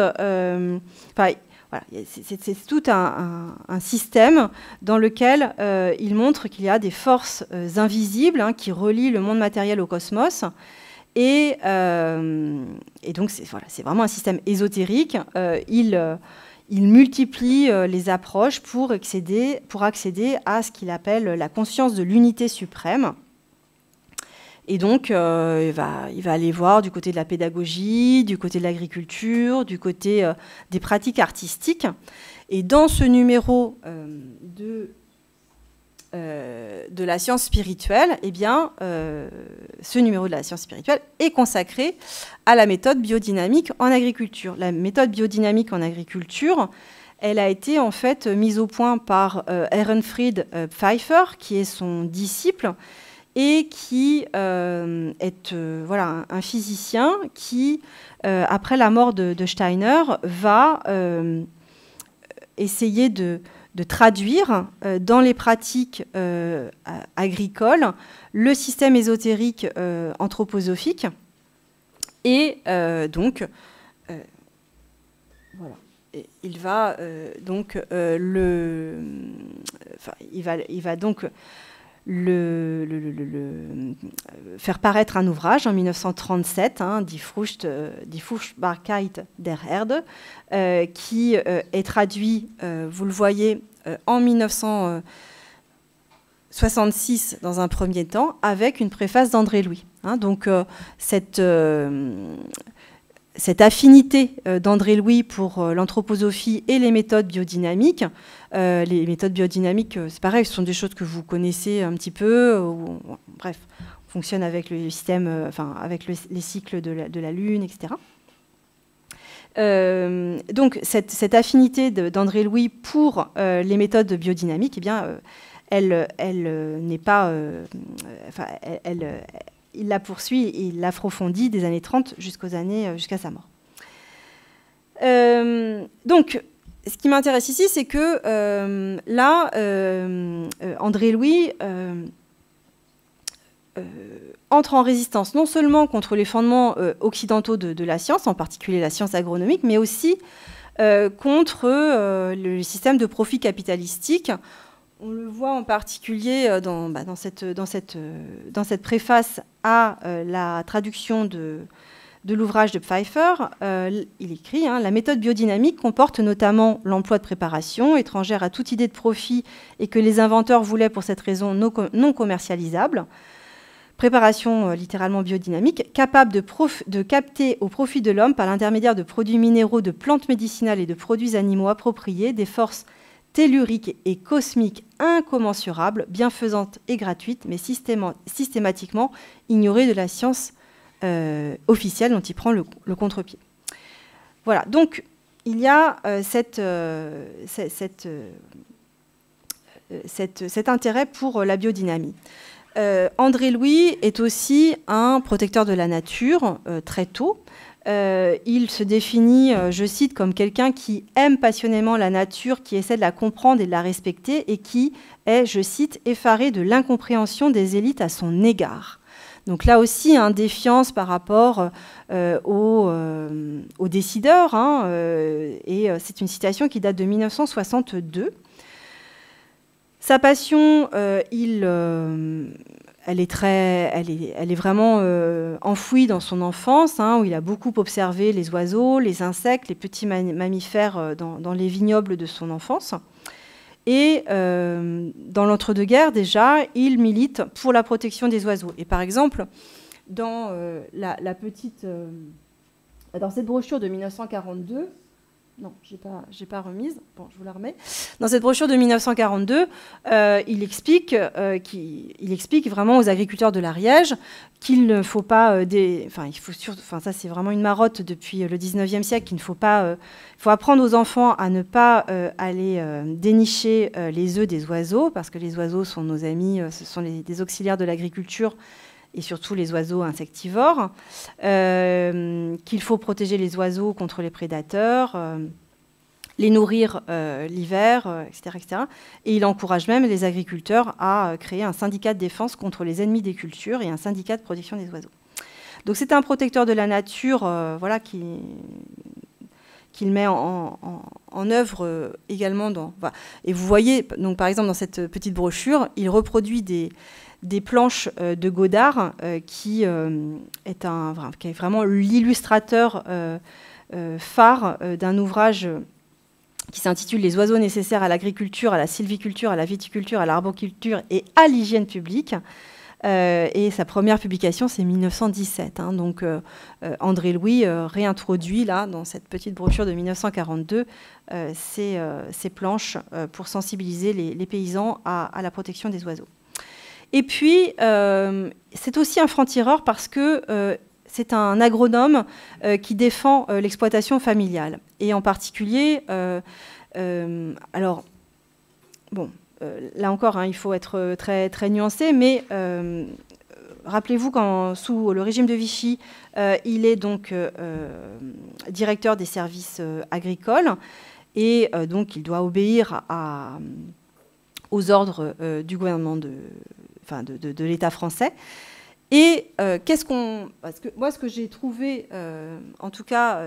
voilà, c'est tout un système dans lequel il montre qu'il y a des forces invisibles qui relient le monde matériel au cosmos. Et donc, c'est vraiment un système ésotérique. Il multiplie les approches pour accéder à ce qu'il appelle la conscience de l'unité suprême. Et donc, il va aller voir du côté de la pédagogie, du côté de l'agriculture, du côté des pratiques artistiques. Et dans ce numéro de la science spirituelle, eh bien, ce numéro de la science spirituelle est consacré à la méthode biodynamique en agriculture. La méthode biodynamique en agriculture, elle a été en fait mise au point par Ehrenfried Pfeiffer, qui est son disciple, et qui est voilà, un physicien qui, après la mort de Steiner, va essayer de traduire dans les pratiques agricoles le système ésotérique anthroposophique. Et donc, voilà. Et il va donc il va donc faire paraître un ouvrage en 1937, Die Fruchtbarkeit der Erde, qui est traduit, vous le voyez, en 1966 dans un premier temps, avec une préface d'André Louis. Donc cette affinité d'André Louis pour l'anthroposophie et les méthodes biodynamiques. Les méthodes biodynamiques, c'est pareil, ce sont des choses que vous connaissez un petit peu. Bref, on fonctionne avec le système, avec les cycles de la Lune, etc. Donc cette affinité d'André Louis pour les méthodes biodynamiques, eh bien, elle n'est pas... il la poursuit et il l'approfondit des années 30 jusqu'à sa mort. Donc, ce qui m'intéresse ici, c'est que là, André Louis entre en résistance non seulement contre les fondements occidentaux de la science, en particulier la science agronomique, mais aussi contre le système de profit capitalistique. On le voit en particulier dans cette préface à la traduction de l'ouvrage de Pfeiffer. Il écrit « La méthode biodynamique comporte notamment l'emploi de préparations étrangères à toute idée de profit et que les inventeurs voulaient pour cette raison non commercialisables. Préparation littéralement biodynamique, capable de capter au profit de l'homme par l'intermédiaire de produits minéraux, de plantes médicinales et de produits animaux appropriés des forces telluriques et cosmiques incommensurables, bienfaisantes et gratuites, mais systématiquement ignorées de la science officielle dont il prend le contre-pied. » Voilà, donc il y a cet intérêt pour la biodynamie. André Louis est aussi un protecteur de la nature très tôt. Il se définit, je cite, comme quelqu'un qui aime passionnément la nature, qui essaie de la comprendre et de la respecter, et qui est, je cite, effaré de l'incompréhension des élites à son égard. Donc là aussi, défiance par rapport aux décideurs, et c'est une citation qui date de 1962. Sa passion, elle est vraiment enfouie dans son enfance, où il a beaucoup observé les oiseaux, les insectes, les petits mammifères dans les vignobles de son enfance. Et dans l'entre-deux-guerres, déjà, il milite pour la protection des oiseaux. Et par exemple, dans dans cette brochure de 1942, non, j'ai pas remise. Bon, je vous la remets. Dans cette brochure de 1942, il explique vraiment aux agriculteurs de l'Ariège qu'il ne faut pas... ça, c'est vraiment une marotte depuis le 19e siècle, qu'il ne faut pas... Il faut apprendre aux enfants à ne pas aller dénicher les œufs des oiseaux, parce que les oiseaux sont nos amis, ce sont des auxiliaires de l'agriculture, et surtout les oiseaux insectivores, qu'il faut protéger les oiseaux contre les prédateurs, les nourrir l'hiver, etc., etc. Et il encourage même les agriculteurs à créer un syndicat de défense contre les ennemis des cultures et un syndicat de protection des oiseaux. Donc c'est un protecteur de la nature qu'il met en œuvre également. Et vous voyez, donc, par exemple, dans cette petite brochure, il reproduit des planches de Godard, qui est vraiment l'illustrateur phare d'un ouvrage qui s'intitule « Les oiseaux nécessaires à l'agriculture, à la sylviculture, à la viticulture, à l'arboriculture et à l'hygiène publique ». Et sa première publication, c'est 1917. Donc André Louis réintroduit, là, dans cette petite brochure de 1942, ces planches pour sensibiliser les paysans à la protection des oiseaux. Et puis, c'est aussi un franc-tireur parce que c'est un agronome qui défend l'exploitation familiale. Et en particulier, là encore, il faut être très, très nuancé, mais rappelez-vous quand, sous le régime de Vichy, il est donc directeur des services agricoles, et donc il doit obéir aux ordres du gouvernement de l'État français. Et parce que moi, ce que j'ai trouvé, en tout cas,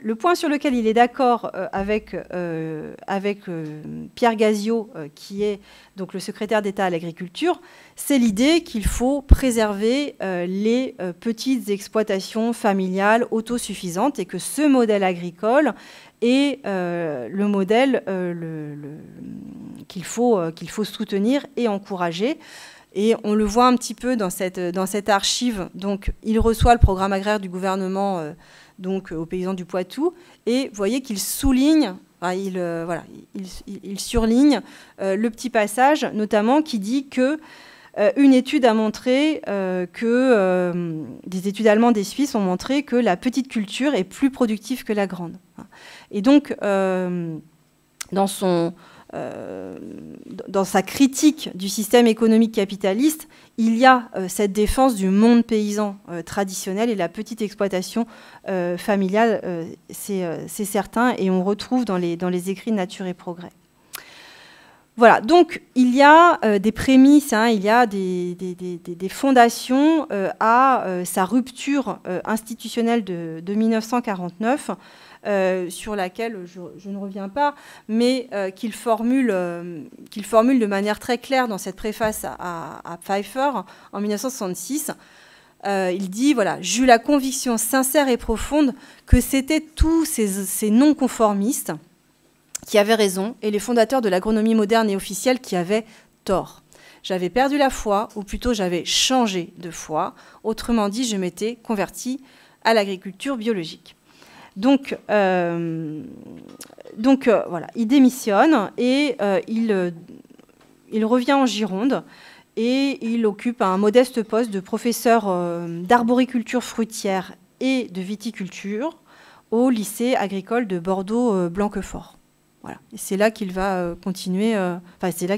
le point sur lequel il est d'accord avec Pierre Gaziot, qui est donc le secrétaire d'État à l'agriculture, c'est l'idée qu'il faut préserver les petites exploitations familiales autosuffisantes, et que ce modèle agricole est le modèle qu'il faut soutenir et encourager. Et on le voit un petit peu dans cette archive. Donc, il reçoit le programme agraire du gouvernement aux paysans du Poitou. Et vous voyez qu'il souligne, il surligne le petit passage, notamment, qui dit que une étude a montré des études allemandes et suisses ont montré que la petite culture est plus productive que la grande. Et donc, dans sa critique du système économique capitaliste, il y a cette défense du monde paysan traditionnel, et la petite exploitation familiale, c'est certain, et on retrouve dans les écrits Nature et Progrès. Voilà, donc il y a des prémices, il y a des fondations à sa rupture institutionnelle de 1949, sur laquelle je ne reviens pas, mais qu'il formule de manière très claire dans cette préface à Pfeiffer en 1966. Il dit, voilà, « J'eus la conviction sincère et profonde que c'était tous ces non-conformistes qui avaient raison et les fondateurs de l'agronomie moderne et officielle qui avaient tort. J'avais perdu la foi, ou plutôt j'avais changé de foi. Autrement dit, je m'étais converti à l'agriculture biologique. » Donc, voilà, il démissionne et il revient en Gironde, et il occupe un modeste poste de professeur d'arboriculture fruitière et de viticulture au lycée agricole de Bordeaux-Blanquefort. Voilà. Et c'est là qu'il va continuer, c'est là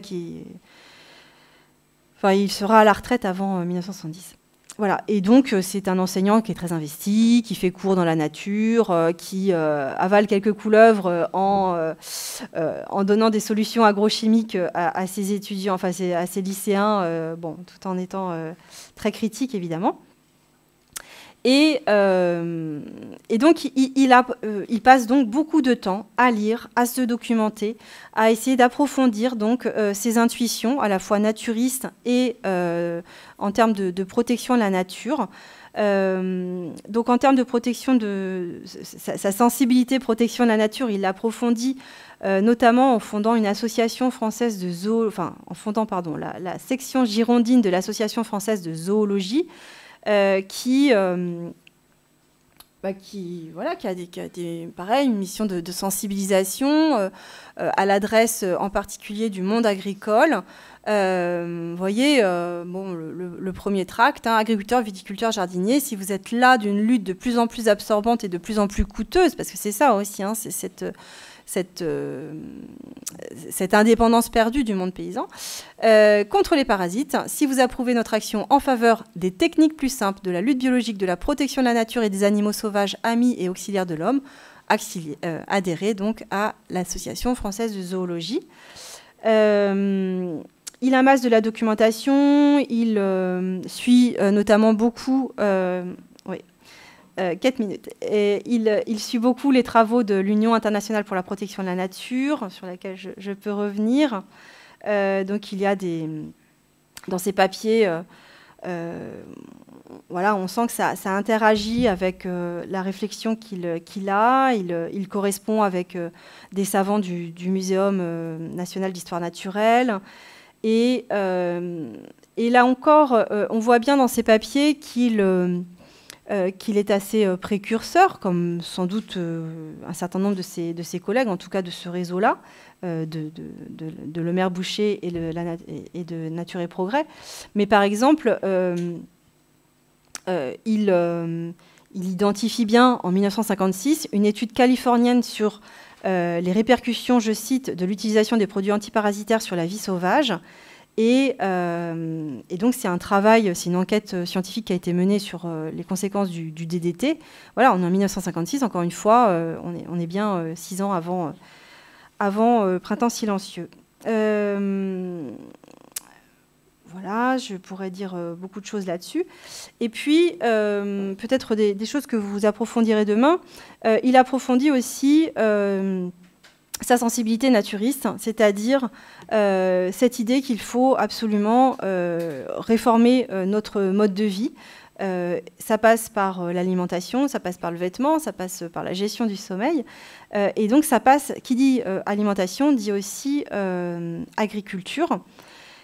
il sera à la retraite avant 1970. Voilà, et donc c'est un enseignant qui est très investi, qui fait cours dans la nature, qui avale quelques couleuvres en donnant des solutions agrochimiques à ses étudiants, enfin à ses lycéens, bon, tout en étant très critique évidemment. Et donc il passe donc beaucoup de temps à lire, à se documenter, à essayer d'approfondir donc ses intuitions, à la fois naturistes et en termes de protection de la nature. Donc en termes de protection de sa sensibilité protection de la nature, il l'approfondit notamment en fondant une association française de la section girondine de l'association française de zoologie, qui a pareil, une mission de sensibilisation à l'adresse en particulier du monde agricole. Vous voyez, bon, le premier tract, hein, agriculteurs, viticulteurs, jardiniers, si vous êtes là d'une lutte de plus en plus absorbante et de plus en plus coûteuse, parce que c'est ça aussi, hein, c'est cette indépendance perdue du monde paysan, contre les parasites. Si vous approuvez notre action en faveur des techniques plus simples, de la lutte biologique, de la protection de la nature et des animaux sauvages, amis et auxiliaires de l'homme, adhérez donc à l'Association française de zoologie. Il amasse de la documentation, il suit notamment beaucoup... 4 minutes. Et il suit beaucoup les travaux de l'Union internationale pour la protection de la nature, sur laquelle je peux revenir. Donc il y a dans ces papiers, voilà, on sent que ça interagit avec la réflexion qu'il a. Il correspond avec des savants du Muséum national d'histoire naturelle. Et là encore, on voit bien dans ces papiers qu'il est assez précurseur, comme sans doute un certain nombre de ses collègues, en tout cas de ce réseau-là, de Lemaire Boucher et de Nature et Progrès. Mais par exemple, il identifie bien en 1956 une étude californienne sur les répercussions, je cite, de l'utilisation des produits antiparasitaires sur la vie sauvage. Et donc, c'est un travail, c'est une enquête scientifique qui a été menée sur les conséquences du DDT. Voilà, on est en 1956, encore une fois, on est bien 6 ans avant Printemps silencieux. Voilà, je pourrais dire beaucoup de choses là-dessus. Et puis, peut-être des choses que vous approfondirez demain. Il approfondit aussi... sa sensibilité naturiste, c'est-à-dire cette idée qu'il faut absolument réformer notre mode de vie. Ça passe par l'alimentation, ça passe par le vêtement, ça passe par la gestion du sommeil. Et donc ça passe, qui dit alimentation, dit aussi agriculture.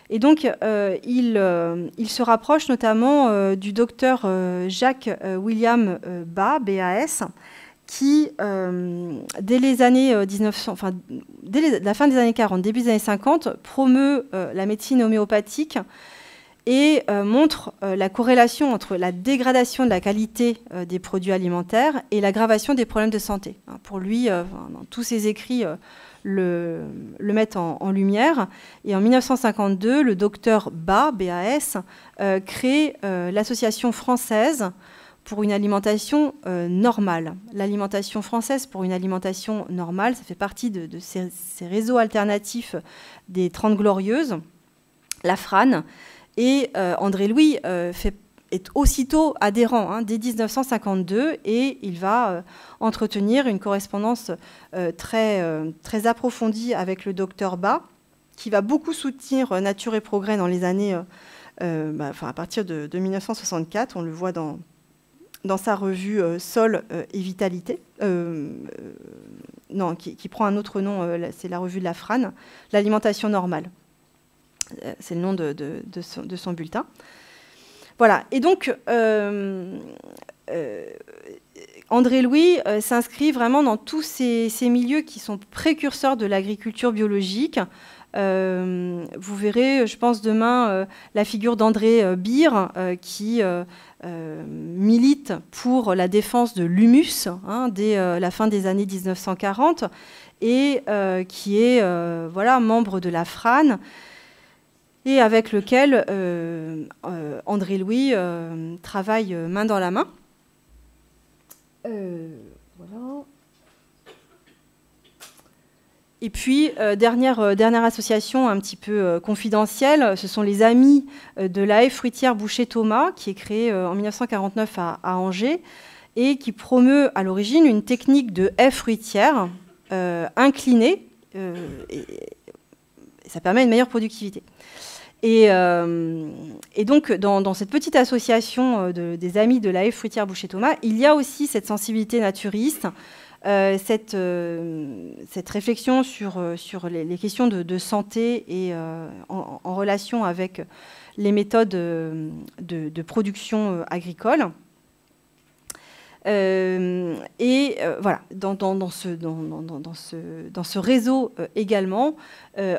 Et donc il se rapproche notamment du docteur Jacques William Bas, BAS, qui, dès les années dès la fin des années 40, début des années 50, promeut la médecine homéopathique et montre la corrélation entre la dégradation de la qualité des produits alimentaires et l'aggravation des problèmes de santé. Pour lui, dans tous ses écrits, le mettent en lumière. Et en 1952, le docteur Bas, BAS, crée l'association française pour une alimentation normale. L'alimentation française pour une alimentation normale, ça fait partie de ces réseaux alternatifs des 30 Glorieuses, la FRAN. Et André Louis est aussitôt adhérent dès 1952 et il va entretenir une correspondance très approfondie avec le docteur Bas, qui va beaucoup soutenir Nature et Progrès dans les années, à partir de 1964, on le voit dans sa revue Sol et Vitalité, qui prend un autre nom, c'est la revue de la FRAN, l'alimentation normale. C'est le nom de son bulletin. Voilà. Et donc, André Louis s'inscrit vraiment dans tous ces milieux qui sont précurseurs de l'agriculture biologique. Vous verrez, je pense, demain, la figure d'André Beer, qui milite pour la défense de l'humus dès la fin des années 1940 et qui est membre de la FRAN. et avec lequel André Louis travaille main dans la main. Voilà. Et puis, dernière association un petit peu confidentielle, ce sont les Amis de la haie fruitière Boucher-Thomas, qui est créée en 1949 à Angers, et qui promeut à l'origine une technique de haie fruitière inclinée, et ça permet une meilleure productivité. Et donc, dans cette petite association des Amis de la haie fruitière Boucher-Thomas, il y a aussi cette sensibilité naturiste, cette réflexion sur les questions de santé et en relation avec les méthodes de production agricole. Voilà, dans ce réseau également,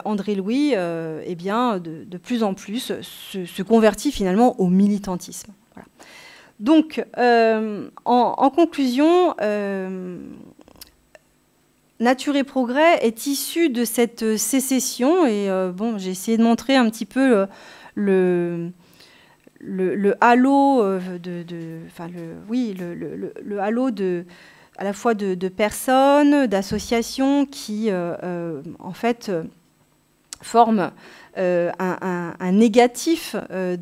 André Louis, eh bien, de plus en plus, se convertit finalement au militantisme. Voilà. Donc, en conclusion, Nature et Progrès est issu de cette sécession, et bon, j'ai essayé de montrer un petit peu le halo le halo à la fois de personnes, d'associations qui en fait forment un négatif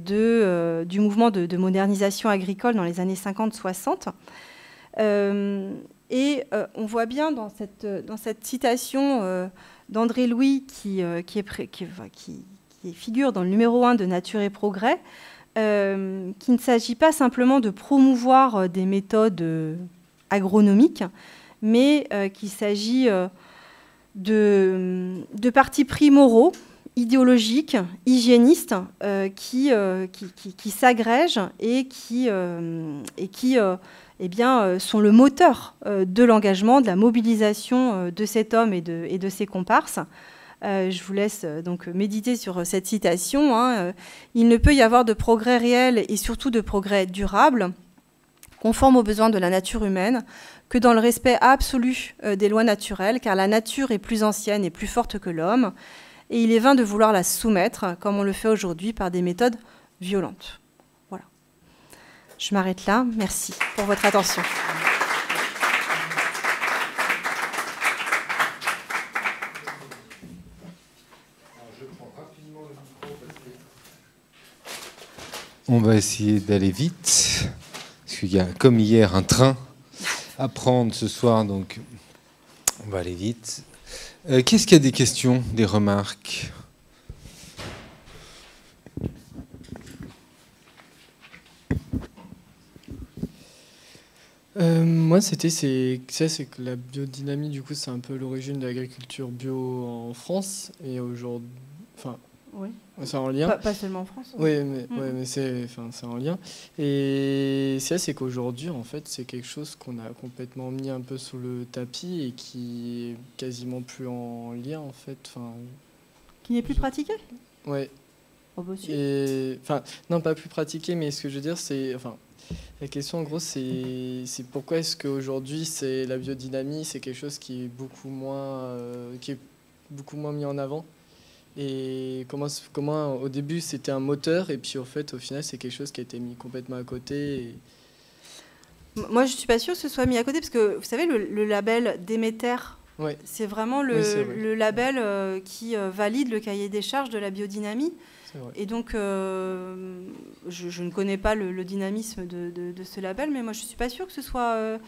du mouvement de modernisation agricole dans les années 50-60. Et on voit bien dans cette citation d'André Louis qui figure dans le numéro 1 de Nature et Progrès, qu'il ne s'agit pas simplement de promouvoir des méthodes agronomiques, mais qu'il s'agit de partis pris moraux, idéologiques, hygiénistes, qui s'agrègent et qui eh bien, sont le moteur de l'engagement, de la mobilisation de cet homme et de ses comparses. Je vous laisse donc méditer sur cette citation. Il ne peut y avoir de progrès réel et surtout de progrès durable, conforme aux besoins de la nature humaine, que dans le respect absolu des lois naturelles, car la nature est plus ancienne et plus forte que l'homme, et il est vain de vouloir la soumettre, comme on le fait aujourd'hui, par des méthodes violentes. Voilà. Je m'arrête là. Merci pour votre attention. On va essayer d'aller vite, parce qu'il y a, comme hier, un train à prendre ce soir, donc on va aller vite. Qu'est-ce qu'il y a des questions, des remarques ? Moi, c'est que la biodynamie, du coup, c'est un peu l'origine de l'agriculture bio en France, et aujourd'hui, enfin, oui. C'est en lien. Pas seulement en France. Oui, mais c'est en lien. Et c'est qu'aujourd'hui, en fait, c'est quelque chose qu'on a complètement mis un peu sous le tapis et qui est quasiment plus en lien, en fait. Qui n'est plus pratiqué ? Oui. Oh, bah, si. Non, pas plus pratiqué, mais ce que je veux dire, c'est... La question, en gros, c'est pourquoi est-ce qu'aujourd'hui, la biodynamie, c'est quelque chose qui est beaucoup moins mis en avant. Et comment au début, c'était un moteur, et puis au final, c'est quelque chose qui a été mis complètement à côté. Moi, je ne suis pas sûre que ce soit mis à côté, parce que, vous savez, le label Déméter, ouais. C'est vraiment le label qui valide le cahier des charges de la biodynamie. Et donc, je ne connais pas le dynamisme de ce label, mais moi, je ne suis pas sûre que ce soit...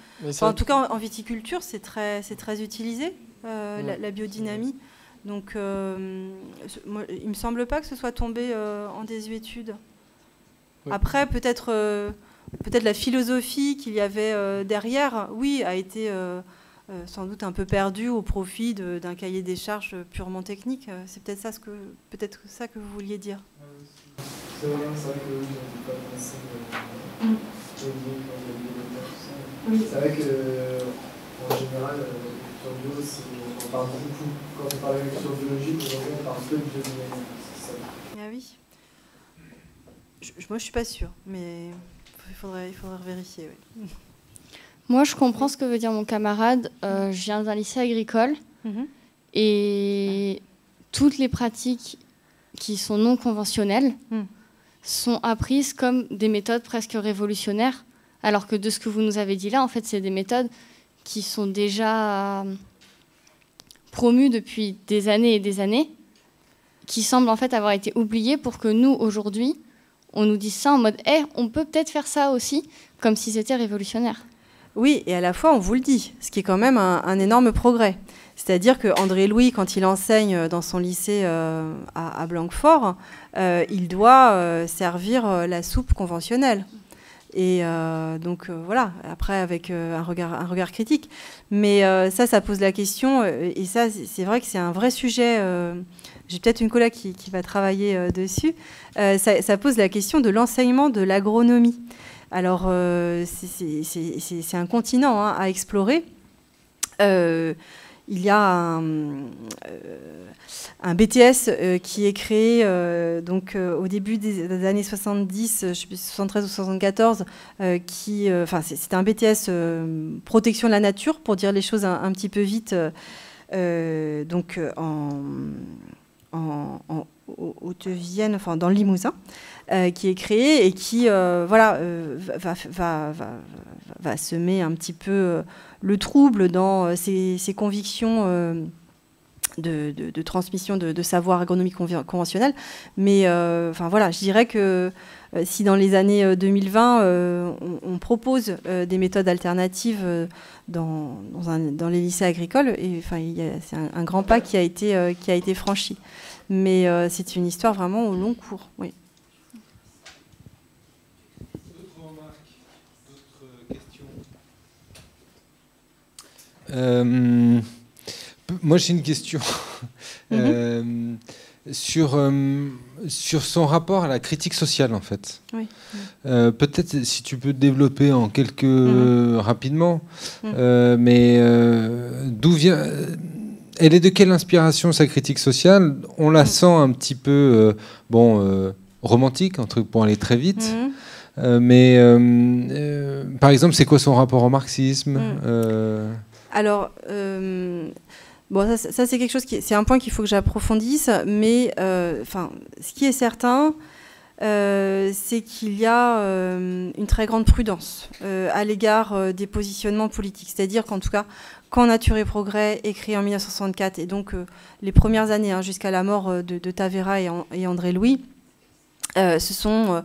en tout cas, en viticulture, c'est très utilisé, la biodynamie. Donc, moi, il ne me semble pas que ce soit tombé en désuétude. Ouais. Après, peut-être la philosophie qu'il y avait derrière, oui, a été sans doute un peu perdue au profit d'un cahier des charges purement technique. C'est peut-être ça que vous vouliez dire. C'est vrai que je n'ai pas pensé oui. C'est vrai qu'en général, l'agriculture bio, on parle beaucoup. Quand on parle d'agriculture biologique, aujourd'hui, on parle peu de biodynamie. Ah oui. Moi, je ne suis pas sûre, mais il faudrait vérifier. Oui. Moi, je comprends ce que veut dire mon camarade. Je viens d'un lycée agricole et toutes les pratiques qui sont non conventionnelles sont apprises comme des méthodes presque révolutionnaires, alors que de ce que vous nous avez dit là, en fait, c'est des méthodes qui sont déjà promues depuis des années et des années, qui semblent en fait avoir été oubliées pour que nous, aujourd'hui, on nous dise ça en mode hey, on peut peut-être faire ça aussi, comme si c'était révolutionnaire. Oui, et à la fois, on vous le dit, ce qui est quand même un énorme progrès. C'est-à-dire que André Louis, quand il enseigne dans son lycée à Blanquefort, il doit servir la soupe conventionnelle. Et donc voilà, après avec un regard critique. Mais ça pose la question, et ça c'est vrai que c'est un vrai sujet, j'ai peut-être une collègue qui va travailler dessus, ça pose la question de l'enseignement de l'agronomie. Alors c'est un continent à explorer. Il y a un BTS qui est créé donc, au début des années 70, je sais plus, 73 ou 74, c'est un BTS protection de la nature, pour dire les choses un petit peu vite, donc en Haute-Vienne, enfin dans le Limousin, qui est créé et qui va semer un petit peu le trouble dans ses convictions de transmission de savoir agronomique conventionnel. Mais voilà, je dirais que si dans les années 2020, on propose des méthodes alternatives dans les lycées agricoles, c'est un grand pas qui a été franchi. Mais c'est une histoire vraiment au long cours, oui. D'autres remarques, d'autres questions? Moi, j'ai une question sur son rapport à la critique sociale, en fait. Oui. Peut-être si tu peux développer en rapidement, mais d'où vient... Elle est de quelle inspiration, sa critique sociale? On la sent un petit peu romantique, un truc pour aller très vite. Mais par exemple, c'est quoi son rapport au marxisme? Alors, ça c'est quelque chose c'est un point qu'il faut que j'approfondisse. Mais ce qui est certain, c'est qu'il y a une très grande prudence à l'égard des positionnements politiques. C'est-à-dire qu'en tout cas, quand Nature et Progrès est créé en 1964, et donc les premières années jusqu'à la mort de Tavera et André Louis, ils sont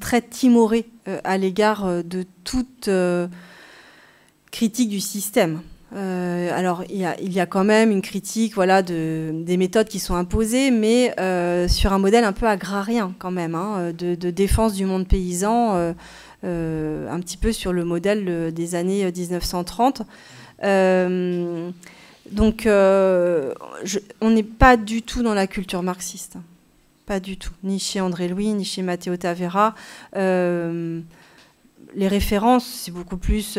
très timorés à l'égard de toute critique du système. Alors, il y a quand même une critique des méthodes qui sont imposées, mais sur un modèle un peu agrarien quand même, de défense du monde paysan, un petit peu sur le modèle des années 1930. Donc, on n'est pas du tout dans la culture marxiste. Pas du tout. Ni chez André Louis, ni chez Matteo Tavera. Les références, c'est beaucoup plus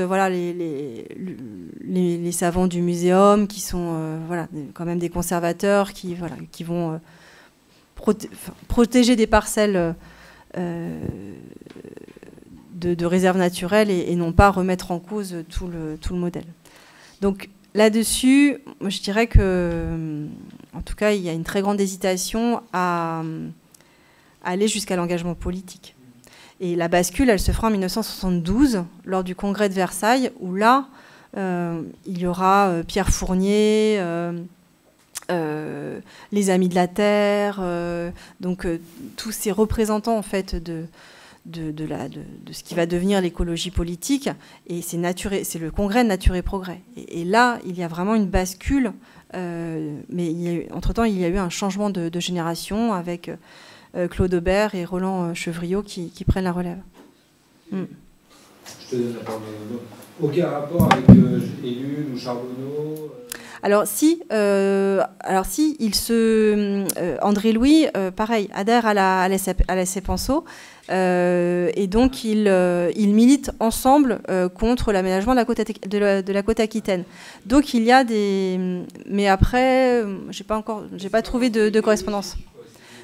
les savants du muséum qui sont quand même des conservateurs qui vont protéger des parcelles de réserves naturelles et non pas remettre en cause tout le modèle. Donc là-dessus, moi, je dirais que, en tout cas, il y a une très grande hésitation à aller jusqu'à l'engagement politique. Et la bascule, elle se fera en 1972, lors du congrès de Versailles, où là, il y aura Pierre Fournier, les Amis de la Terre, donc tous ces représentants en fait de ce qui va devenir l'écologie politique. Et c'est le congrès de Nature et Progrès. Et là, il y a vraiment une bascule, mais entre-temps, il y a eu un changement de génération avec... Claude Aubert et Roland Chevriot qui prennent la relève. Je te donne la parole. Aucun rapport avec Ellul ou Charbonneau Alors si, André Louis, pareil, adhère à la SEPANSO, et donc ils militent ensemble contre l'aménagement de la côte aquitaine. Donc il y a des... Mais après, j'ai pas trouvé de correspondance.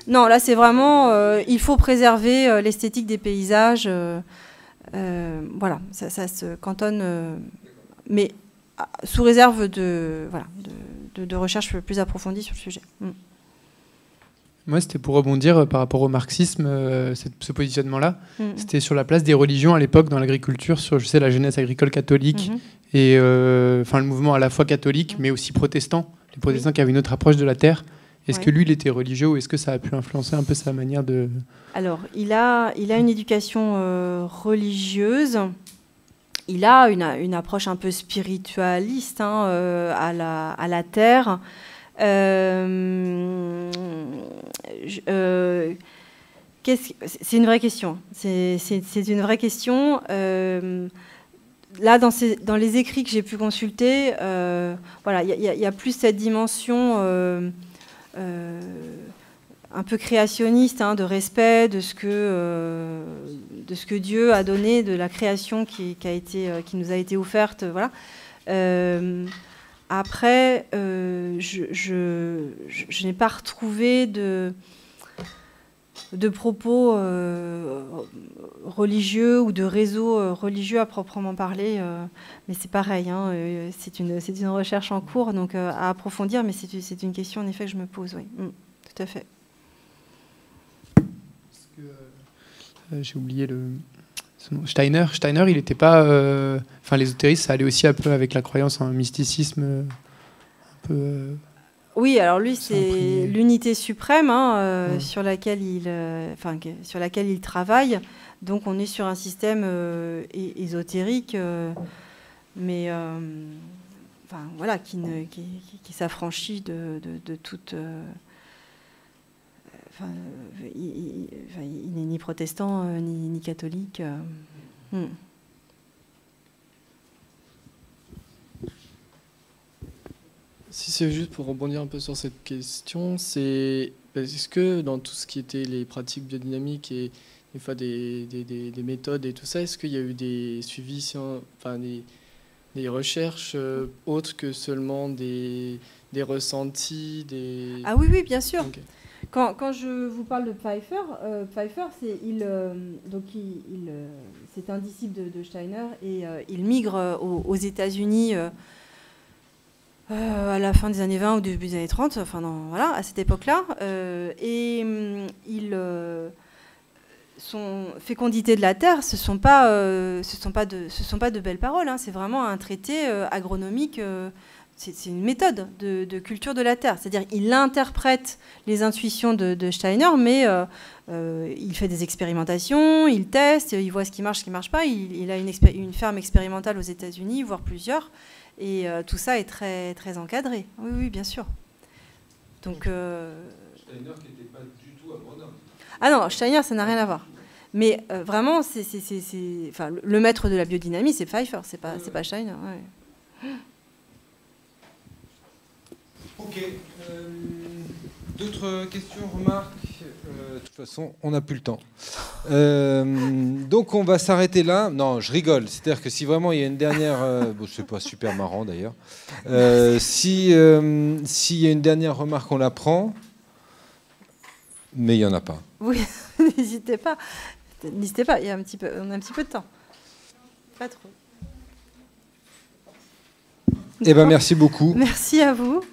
Non, là, c'est vraiment... il faut préserver l'esthétique des paysages. Voilà, ça se cantonne... mais sous réserve de de recherche plus approfondie sur le sujet. Moi, c'était pour rebondir par rapport au marxisme, ce positionnement-là. C'était sur la place des religions à l'époque dans l'agriculture, sur, je sais, la jeunesse agricole catholique et le mouvement à la fois catholique, mais aussi protestant. Les protestants qui avaient une autre approche de la terre. Est-ce que lui, il était religieux ou est-ce que ça a pu influencer un peu sa manière de... Alors, il a une éducation religieuse. Il a une approche un peu spiritualiste à la terre. C'est une vraie question. C'est une vraie question. Là, dans les écrits que j'ai pu consulter, voilà, il y a plus cette dimension un peu créationniste, de respect de ce que Dieu a donné, de la création qui nous a été offerte. Voilà. Après, je n'ai pas retrouvé de propos religieux ou de réseaux religieux à proprement parler, mais c'est pareil, c'est une recherche en cours, donc à approfondir, mais c'est une question en effet que je me pose, oui, tout à fait. J'ai oublié son nom. Steiner, il n'était pas... l'ésotérisme, ça allait aussi un peu avec la croyance en un mysticisme un peu... Oui, alors lui, c'est l'unité suprême sur laquelle il travaille. Donc on est sur un système ésotérique, mais voilà, qui s'affranchit de toute... il n'est ni protestant, ni catholique. Si c'est juste pour rebondir un peu sur cette question, est-ce que dans tout ce qui était les pratiques biodynamiques et des fois des méthodes et tout ça, est-ce qu'il y a eu des suivis, des recherches autres que seulement des ressentis Ah oui, bien sûr. Okay. Quand je vous parle de Pfeiffer, c'est un disciple de Steiner et il migre aux États-Unis à la fin des années 20 ou début des années 30, à cette époque-là. Son fécondité de la terre, ce sont pas de belles paroles, c'est vraiment un traité agronomique. C'est une méthode de culture de la terre. C'est-à-dire qu'il interprète les intuitions de Steiner, mais il fait des expérimentations, il teste, il voit ce qui marche, ce qui ne marche pas. Il a une ferme expérimentale aux États-Unis, voire plusieurs. Et tout ça est très, très encadré. Oui, oui, bien sûr. Donc, Steiner qui n'était pas du tout agronome. Ah non, Steiner, ça n'a rien à voir. Mais vraiment, le maître de la biodynamie, c'est Pfeiffer, c'est pas Steiner. Ouais. Ok. D'autres questions, remarques? De toute façon, on n'a plus le temps. Donc, on va s'arrêter là. Non, je rigole. C'est-à-dire que si vraiment il y a une dernière... c'est pas super marrant, d'ailleurs. S'il y a une dernière remarque, on la prend. Mais il n'y en a pas. Oui, n'hésitez pas. N'hésitez pas, on a un petit peu de temps. Pas trop. Eh bien, merci beaucoup. Merci à vous.